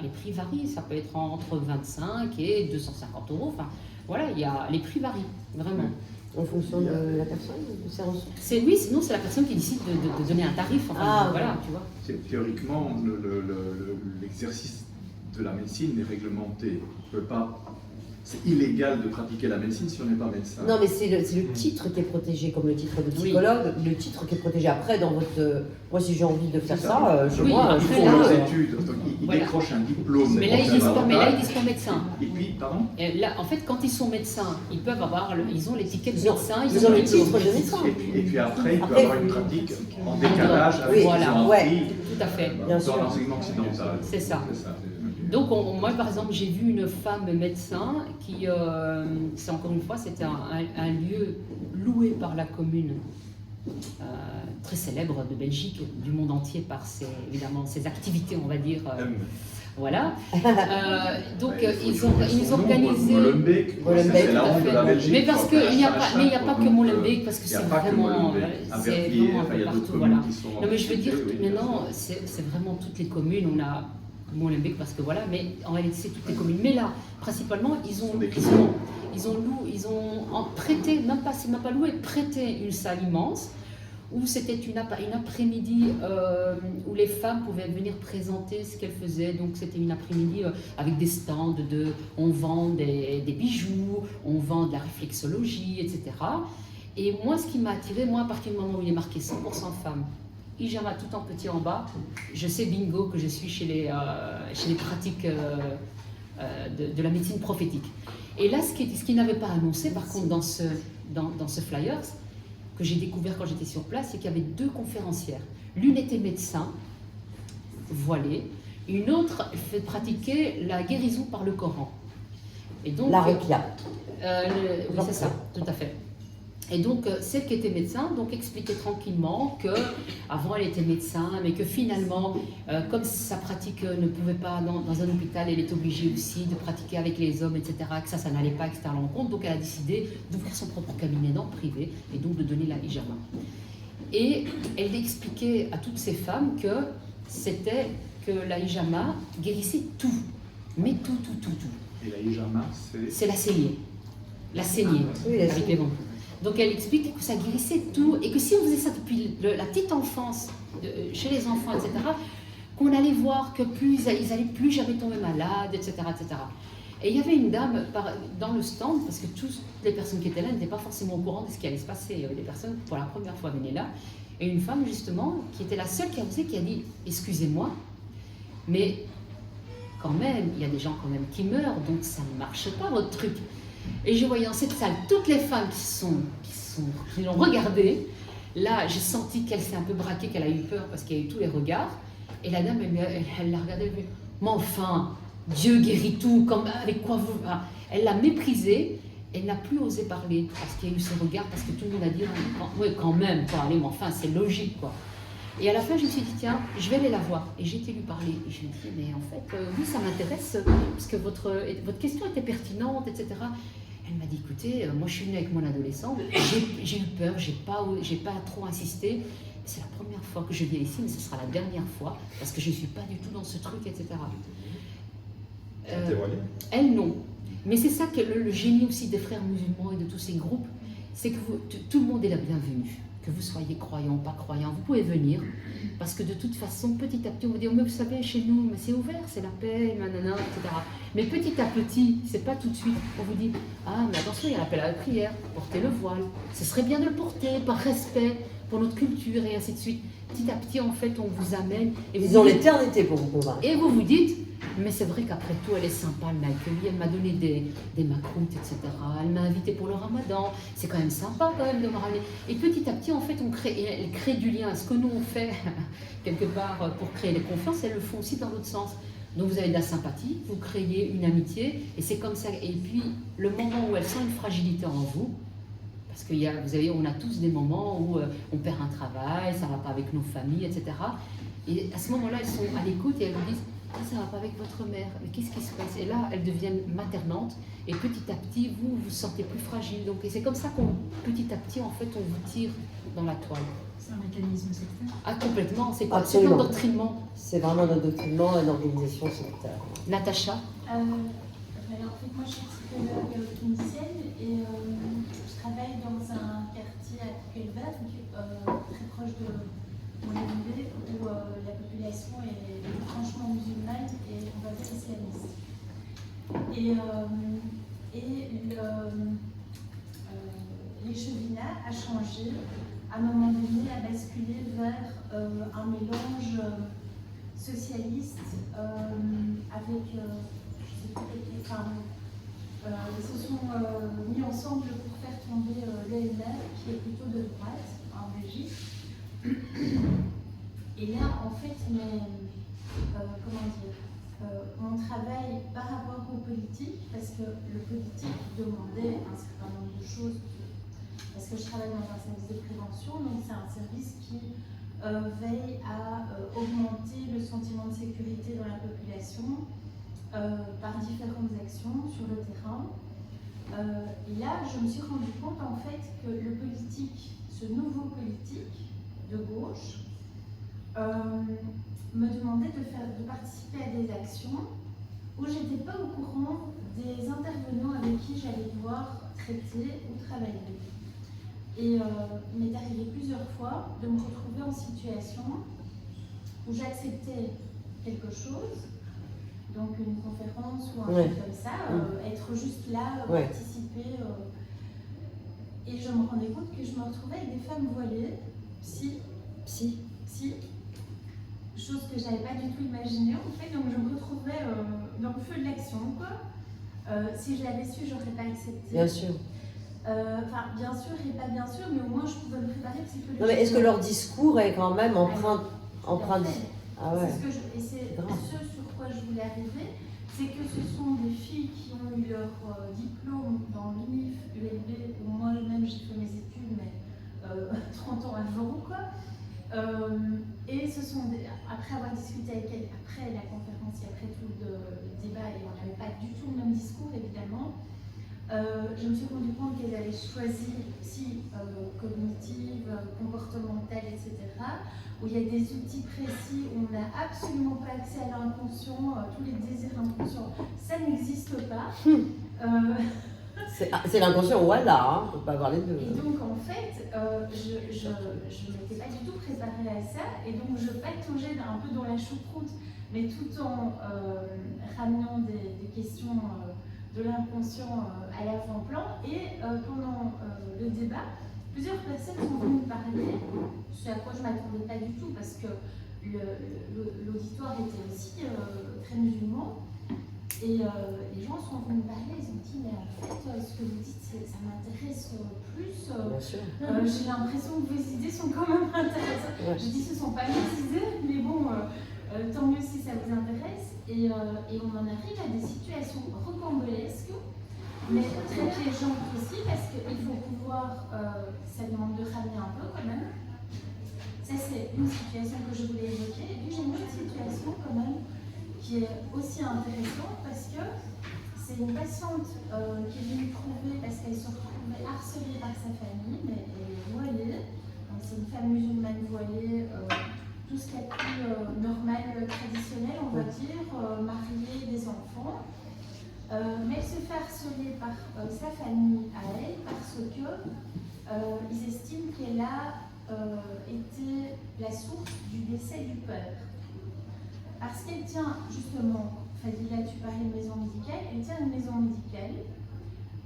les prix varient, ça peut être entre 25 et 250 €. Enfin, voilà, les prix varient, vraiment. En fonction de la personne, de ses ressources? Oui, sinon c'est la personne qui décide de donner un tarif. Enfin, voilà, tu vois. Théoriquement, l'exercice de la médecine est réglementé. On ne peut pas c'est illégal de pratiquer la médecine si on n'est pas médecin. Non, mais c'est le titre qui est protégé, comme le titre de psychologue, le titre qui est protégé. Après, dans votre... moi, si j'ai envie de faire ça, chez moi... Ils font leurs études, ils décrochent un diplôme. Mais là, ils disent pas médecin. Et puis, pardon là, en fait, quand ils sont médecins, ils peuvent avoir... Ils ont l'étiquette médecin, ils ont le titre de médecin. Et puis après, il peut y avoir une pratique en décalage avec ce qu'ils ont appris tout à fait. dans l'enseignement occidental. C'est ça. Donc, moi, par exemple, j'ai vu une femme médecin qui, c'est encore une fois, c'était un lieu loué par la commune, très célèbre de Belgique, du monde entier, par évidemment ses activités, on va dire. Voilà. Donc, ils ont organisé. Molenbeek, c'est la honte de la Belgique. Mais parce qu'il n'y a pas que Molenbeek, parce que c'est vraiment un peu partout. Voilà. Non, mais je veux dire, maintenant, c'est vraiment toutes les communes. On a Molenbeek parce que voilà, mais en réalité c'est toutes les communes. Mais là, principalement, ils ont prêté, c'est même pas loué, prêté une salle immense où c'était une après-midi où les femmes pouvaient venir présenter ce qu'elles faisaient. Donc c'était une après-midi avec des stands on vend des bijoux, on vend de la réflexologie, etc. Et moi, ce qui m'a attiré, à partir du moment où il est marqué 100% femmes, Hijama tout en petit en bas, je sais bingo que je suis chez les pratiques de la médecine prophétique. Et là, ce qui n'avait pas annoncé, par contre, dans ce flyers, que j'ai découvert quand j'étais sur place, c'est qu'il y avait 2 conférencières. L'une était médecin, voilée, une autre fait pratiquer la guérison par le Coran. Et donc, la ruqya. Oui, c'est ça, tout à fait. Et donc, celle qui était médecin expliquait tranquillement qu'avant elle était médecin, mais que finalement, comme sa pratique ne pouvait pas dans un hôpital, elle est obligée aussi de pratiquer avec les hommes, etc., que ça n'allait pas, etc. à l'encontre. Donc, elle a décidé d'ouvrir son propre cabinet dans le privé et donc de donner la hijama. Et elle expliquait à toutes ces femmes que la hijama guérissait tout, mais tout. Et la hijama, c'est la saignée. La saignée, avec les vents. Donc elle explique que ça guérissait tout et que si on faisait ça depuis la petite enfance, chez les enfants, etc., qu'on allait voir que ils n'allaient plus jamais tomber malades, etc., etc. Et il y avait une dame dans le stand, parce que toutes les personnes qui étaient là n'étaient pas forcément au courant de ce qui allait se passer. Il y avait des personnes qui pour la première fois venaient là, et une femme justement qui était la seule qui a dit « Excusez-moi, mais quand même, il y a des gens quand même qui meurent, donc ça ne marche pas votre truc. » Et je voyais dans cette salle toutes les femmes qui l'ont regardée. Là, j'ai senti qu'elle s'est un peu braquée, qu'elle a eu peur parce qu'il y a eu tous les regards. Et la dame, elle l'a regardée, elle lui a dit « Mais enfin, Dieu guérit tout, avec quoi vous... » Elle l'a méprisée, elle n'a plus osé parler parce qu'il y a eu ce regard, parce que tout le monde a dit « Oui, quand même, allez, mais enfin, c'est logique, quoi. » Et à la fin, je me suis dit, tiens, je vais aller la voir. Et j'ai été lui parler. Et je lui ai dit, mais en fait, oui, ça m'intéresse, parce que votre question était pertinente, etc. Elle m'a dit, écoutez, moi je suis venue avec mon adolescent, j'ai eu peur, j'ai pas trop insisté. C'est la première fois que je viens ici, mais ce sera la dernière fois, parce que je ne suis pas du tout dans ce truc, etc. Elle, non. Mais c'est ça que le génie aussi des frères musulmans et de tous ces groupes, c'est que tout le monde est la bienvenue. Que vous soyez croyant ou pas croyant, vous pouvez venir, parce que de toute façon, petit à petit, on va dire, mais vous savez, chez nous, mais c'est ouvert, c'est la paix, nanana, etc. Mais petit à petit, c'est pas tout de suite, on vous dit, ah, mais attention, il y a l'appel à la prière, portez le voile, ce serait bien de le porter, par respect pour notre culture, et ainsi de suite. Petit à petit, en fait, on vous amène. Et ils ont l'éternité pour vous convaincre. Et vous vous dites, mais c'est vrai qu'après tout, elle est sympa, elle m'a accueilli, elle m'a donné des macroutes, etc. Elle m'a invité pour le ramadan. C'est quand même sympa quand même de me ramener. Et petit à petit, en fait, elle crée du lien. Ce que nous, on fait quelque part pour créer les confiances, elles le font aussi dans l'autre sens. Donc vous avez de la sympathie, vous créez une amitié, et c'est comme ça. Et puis, le moment où elle sent une fragilité en vous, parce que vous savez, on a tous des moments où on perd un travail, ça ne va pas avec nos familles, etc. Et à ce moment-là, elles sont à l'écoute et elles vous disent, ah, ça ne va pas avec votre mère, mais qu'est-ce qui se passe? Et là, elles deviennent maternantes, et petit à petit, vous vous sentez plus fragile. Donc, et c'est comme ça qu'on, petit à petit, en fait, on vous tire dans la toile. C'est un mécanisme sectaire? Ah, complètement, c'est quoi? C'est un endoctrinement. C'est vraiment un endoctrinement, une organisation sectaire. Natacha? Alors, en fait, moi, je suis psychologue clinicienne, et je travaille dans un quartier à Coquelbat, très proche de Molenbeek, où la population est franchement musulmane et on va dire islamiste. Et a changé. À un moment donné, a basculé vers un mélange socialiste avec, je sais plus, enfin, ils se sont mis ensemble pour faire tomber l'ENR, qui est plutôt de droite en Belgique. Et là, en fait, mon travail par rapport aux politiques, parce que le politique demandait un certain nombre de choses, parce que je travaille dans un service de prévention, donc c'est un service qui veille à augmenter le sentiment de sécurité dans la population par différentes actions sur le terrain. Et là, je me suis rendu compte en fait que le politique, ce nouveau politique de gauche, me demandait de participer à des actions où je n'étais pas au courant des intervenants avec qui j'allais devoir traiter ou travailler. Et il m'est arrivé plusieurs fois de me retrouver en situation où j'acceptais quelque chose, donc une conférence ou un truc comme ça, être juste là, participer. Et je me rendais compte que je me retrouvais avec des femmes voilées, chose que j'avais pas du tout imaginée en fait, donc je me retrouvais dans le feu de l'action, quoi. Si je l'avais su, j'aurais pas accepté. Bien sûr. Enfin, bien sûr et pas bien sûr, mais au moins je pouvais me préparer psychologiquement. Non, mais est-ce que leur discours est quand même empreint Ah ouais. Et c'est ce sur quoi je voulais arriver, c'est que ce sont des filles qui ont eu leur diplôme dans l'UNIF, ULB, où moi-même j'ai fait mes études, mais 30 ans avant, quoi. Et ce sont après avoir discuté avec elles, après la conférence et après tout le débat, et on n'avait pas du tout le même discours évidemment, je me suis rendu compte qu'elles avaient choisi aussi cognitive, comportementale, etc., où il y a des outils précis où on n'a absolument pas accès à l'inconscient, tous les désirs inconscients, ça n'existe pas. C'est l'inconscient, voilà, hein, on ne peut pas avoir les deux. Et donc en fait, je ne m'étais pas du tout préparée à ça, et donc je pataugeais un peu dans la choucroute, mais tout en ramenant des questions de l'inconscient à l'avant-plan. Et pendant le débat, plusieurs personnes sont venues me parler, ce à quoi je ne m'attendais pas du tout, parce que l'auditoire était aussi très musulman. Et les gens sont venus me parler, ils ont dit mais en fait ce que vous dites ça m'intéresse plus, j'ai l'impression que vos idées sont quand même intéressantes. Je dis ce ne sont pas mes idées, mais bon, tant mieux si ça vous intéresse. Et on en arrive à des situations rocambolesques, mais très piégeantes aussi, parce qu'il faut pouvoir, ça demande de ramener un peu quand même. Ça c'est une situation que je voulais évoquer, et puis j'ai une autre situation quand même, qui est aussi intéressant parce que c'est une patiente qui est venue trouver parce qu'elle se retrouvait harcelée par sa famille, mais elle est voilée. C'est une femme musulmane voilée, tout ce qu'il y a de plus normal, traditionnel, on va dire, mariée, des enfants. Mais elle se fait harceler par sa famille à elle parce que ils estiment qu'elle a été la source du décès du père. Parce qu'elle tient justement, Fadila, tu parlais de maison médicale, elle tient une maison médicale,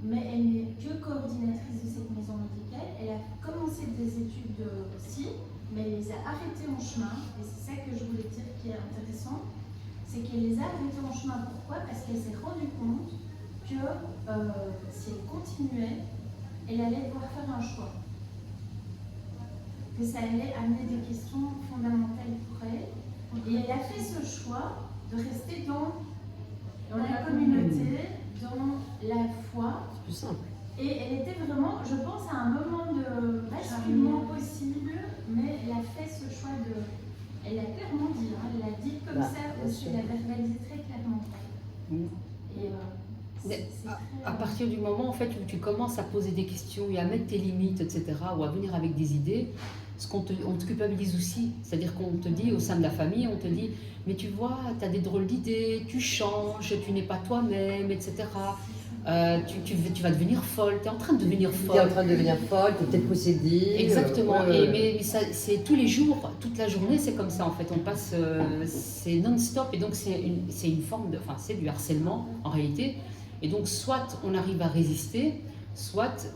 mais elle n'est que coordinatrice de cette maison médicale. Elle a commencé des études de psy, mais elle les a arrêtées en chemin, et c'est ça que je voulais dire qui est intéressant, c'est qu'elle les a arrêtées en chemin. Pourquoi? Parce qu'elle s'est rendue compte que si elle continuait, elle allait devoir faire un choix. Que ça allait amener des questions fondamentales pour elle. Et elle a fait ce choix de rester dans la communauté, dans la foi. C'est plus simple. Et elle était vraiment, je pense, à un moment de basculement possible, mais elle a fait ce choix de... Elle l'a clairement dit, hein, elle l'a dit comme ça aussi, elle l'a verbalisé très clairement. Et à partir du moment en fait, où tu commences à poser des questions et à mettre tes limites, etc., ou à venir avec des idées, on te culpabilise aussi. C'est-à-dire qu'on te dit, au sein de la famille, on te dit « mais tu vois, tu as des drôles d'idées, tu changes, tu n'es pas toi-même, etc. Tu vas devenir folle, tu es en train de devenir folle. » Tu es en train de devenir folle, tu es peut-être possédée. Exactement, mais c'est tous les jours, toute la journée, c'est comme ça en fait. On passe, c'est non-stop, et donc c'est une forme de... Enfin, c'est du harcèlement en réalité. Et donc soit on arrive à résister, soit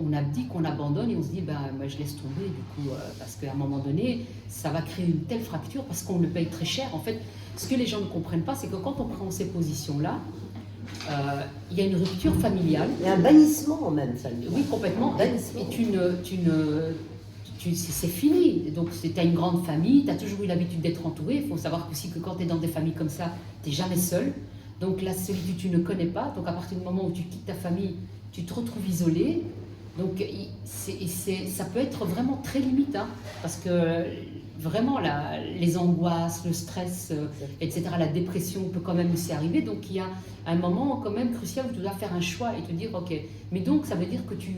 on abdique, on abandonne et on se dit, moi je laisse tomber du coup, parce qu'à un moment donné, ça va créer une telle fracture parce qu'on le paye très cher. En fait, ce que les gens ne comprennent pas, c'est que quand on prend ces positions-là, il y a une rupture familiale. Il y a un bannissement même familial. Oui, complètement. Et c'est fini. Donc, tu as une grande famille, tu as toujours eu l'habitude d'être entouré. Il faut savoir aussi que quand tu es dans des familles comme ça, tu n'es jamais seul. Donc, la solitude, tu ne connais pas. Donc, à partir du moment où tu quittes ta famille, tu te retrouves isolé. Donc, ça peut être vraiment très limite. Hein, parce que vraiment, les angoisses, le stress, etc., la dépression peut quand même aussi arriver. Donc, il y a un moment quand même crucial où tu dois faire un choix et te dire, ok, mais donc, ça veut dire que tu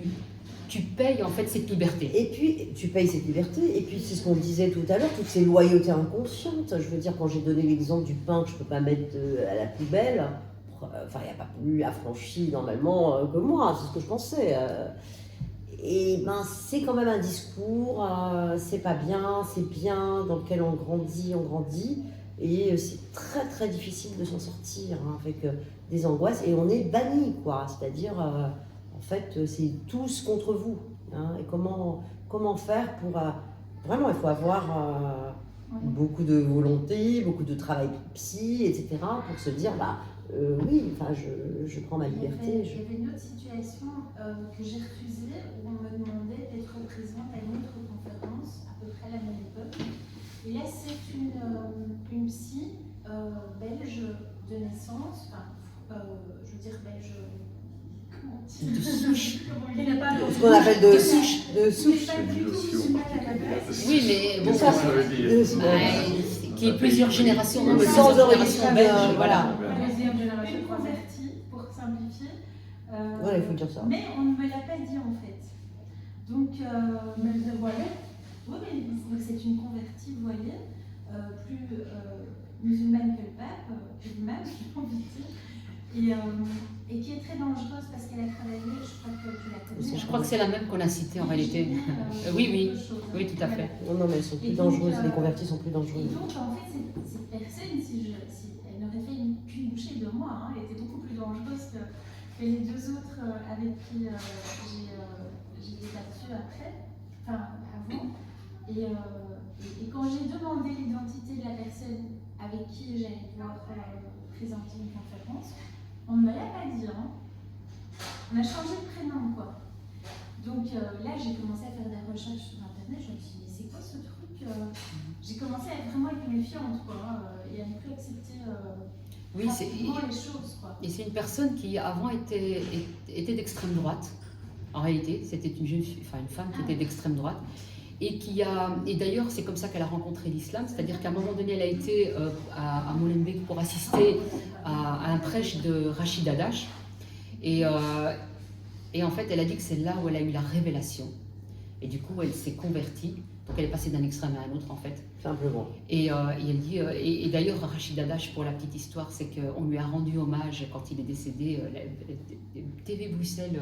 payes en fait cette liberté. Et puis, tu payes cette liberté, et puis c'est ce qu'on disait tout à l'heure, toutes ces loyautés inconscientes. Je veux dire, quand j'ai donné l'exemple du pain que je ne peux pas mettre à la poubelle, enfin, il n'y a pas plus affranchi normalement que moi, c'est ce que je pensais. Et c'est quand même un discours, c'est pas bien, c'est bien, dans lequel on grandit, et c'est très très difficile de s'en sortir hein, avec des angoisses, et on est banni, quoi, c'est-à-dire... En fait, c'est tous contre vous. Hein, et comment faire pour... vraiment, il faut avoir beaucoup de volonté, beaucoup de travail psy, etc. pour se dire, oui, je prends ma liberté. Il y avait une autre situation que j'ai refusée, où on me demandait d'être présente à une autre conférence, à peu près à la même époque. Et là, c'est une psy belge de naissance, je veux dire belge... De souche. Ce qu'on appelle de souche. Oui, mais bon, ça veut dire. Qui est plusieurs générations, sans origine belge, voilà. Deuxième génération convertie, pour simplifier. Voilà, il faut dire ça. Mais on ne me l'a pas dit en fait. Donc, voilà. Oui, mais c'est une convertie, vous voyez, plus musulmane que le pape, que l'imam, j'ai envie de dire. Et qui est très dangereuse parce qu'elle a travaillé, je crois que tu la connais. Je crois que c'est la même qu'on a citée en réalité. Oui, tout à fait. Non, mais elles sont plus dangereuses, les convertis sont plus dangereuses. Et donc, en fait, cette personne, si elle n'aurait fait qu'une bouchée de moi, hein, elle était beaucoup plus dangereuse que les deux autres avec qui j'ai débattu après, avant. Et quand j'ai demandé l'identité de la personne avec qui j'allais pouvoir présenter une conférence, on ne me l'a pas dit, hein. On a changé de prénom, quoi. Donc là, j'ai commencé à faire des recherches sur Internet, je me suis dit, c'est quoi ce truc J'ai commencé à vraiment être méfiante, quoi, et à ne plus accepter oui, les choses, quoi. Et c'est une personne qui, avant, était d'extrême droite. En réalité, c'était une femme qui était d'extrême droite. Et d'ailleurs, c'est comme ça qu'elle a rencontré l'islam, c'est-à-dire qu'à un moment donné, elle a été à Molenbeek pour assister à un prêche de Rachid Hadash. Et en fait, elle a dit que c'est là où elle a eu la révélation. Et du coup, elle s'est convertie. Donc, elle est passée d'un extrême à un autre, en fait. Simplement. Et elle dit, et d'ailleurs, Rachid Hadash, pour la petite histoire, c'est qu'on lui a rendu hommage quand il est décédé, TV Bruxelles.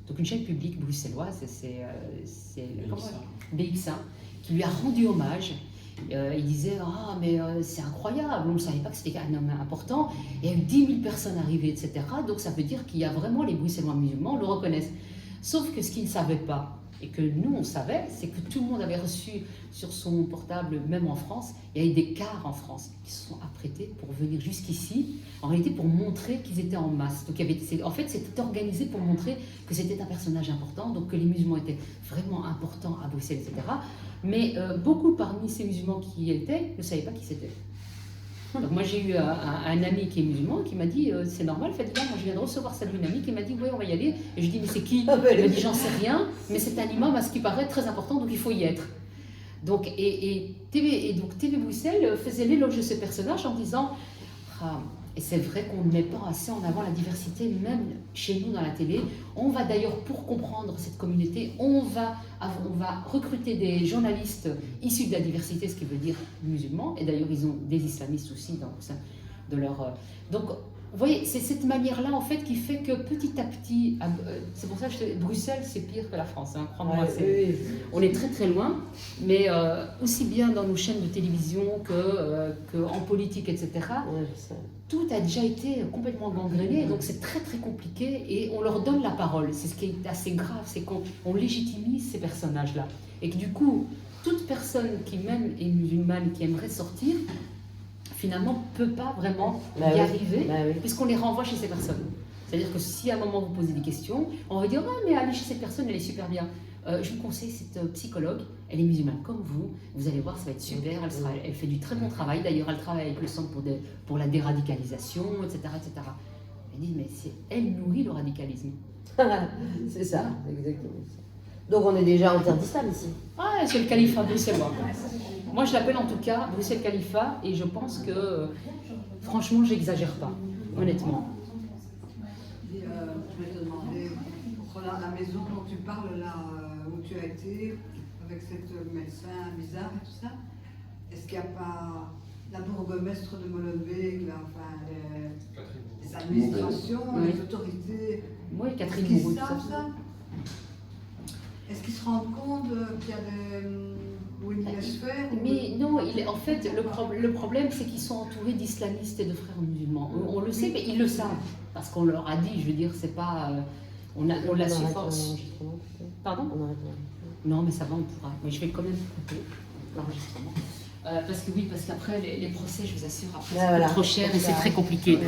Donc une chaîne publique bruxelloise, c'est BX1, qui lui a rendu hommage. Il disait, mais c'est incroyable, on ne savait pas que c'était un homme important. Il y a eu 10 000 personnes arrivées, etc. Donc ça veut dire qu'il y a vraiment les Bruxellois musulmans, le reconnaissent. Sauf que ce qu'ils ne savaient pas, et que nous on savait, c'est que tout le monde avait reçu sur son portable, même en France, il y a eu des cars en France qui se sont apprêtés pour venir jusqu'ici, en réalité pour montrer qu'ils étaient en masse. Donc en fait c'était organisé pour montrer que c'était un personnage important, donc que les musulmans étaient vraiment importants à Bruxelles, etc. Mais beaucoup parmi ces musulmans qui y étaient ne savaient pas qui c'était. Donc moi j'ai eu un ami qui est musulman qui m'a dit c'est normal Fadila, moi je viens de recevoir ça d'une amie qui m'a dit oui on va y aller, et je dis mais c'est qui? Elle m'a dit j'en sais rien, mais c'est un imam à ce qui paraît très important donc il faut y être. Donc donc TV Bruxelles faisait l'éloge de ce personnage en disant et c'est vrai qu'on ne met pas assez en avant la diversité, même chez nous dans la télé. On va d'ailleurs, pour comprendre cette communauté, on va recruter des journalistes issus de la diversité, ce qui veut dire musulmans. Et d'ailleurs, ils ont des islamistes aussi dans leur... Donc, Vous voyez, c'est cette manière-là, en fait, qui fait que petit à petit, c'est pour ça que Bruxelles, c'est pire que la France, hein, crois-moi. Oui. On est très très loin, mais aussi bien dans nos chaînes de télévision qu'en politique, etc., tout a déjà été complètement gangréné, donc c'est très très compliqué, et on leur donne la parole. C'est ce qui est assez grave, c'est qu'on légitimise ces personnages-là. Et que du coup, toute personne qui même est musulmane, qui aimerait sortir, finalement, ne peut pas vraiment y arriver, puisqu'on les renvoie chez ces personnes. C'est-à-dire que si à un moment vous posez des questions, on va dire « Ah, mais allez chez cette personne, elle est super bien. Je vous conseille cette psychologue, elle est musulmane comme vous allez voir, ça va être super, elle fait du très bon travail. D'ailleurs, elle travaille avec le centre pour la déradicalisation, etc. etc. » Elle dit « Mais elle nourrit le radicalisme. » C'est ça, exactement ça. Donc on est déjà en terre d'islam ici. Ah, c'est le califat bruxellois. Moi, je l'appelle en tout cas Bruxelles Califat, et je pense que, franchement, j'exagère pas, honnêtement. Et, je vais te demander, Roland, la maison dont tu parles là, où tu as été, avec cette médecin bizarre et tout ça, est-ce qu'il n'y a pas la bourgmestre de Molenbeek, là, enfin, les administrations, les autorités, Oui, Catherine est-ce qu'ils Moreau, savent ça? Est-ce qu'ils se rendent compte qu'il y a des... où ils laissent faire? Mais non, en fait, le problème, c'est qu'ils sont entourés d'islamistes et de frères musulmans. On le sait, mais ils le savent. Parce qu'on leur a dit, je veux dire, c'est pas... on l'a su force. Pardon? Non, mais ça va, on pourra. Mais je vais quand même couper l'enregistrement. Parce qu'après, les procès, je vous assure, après, c'est trop cher et c'est très compliqué.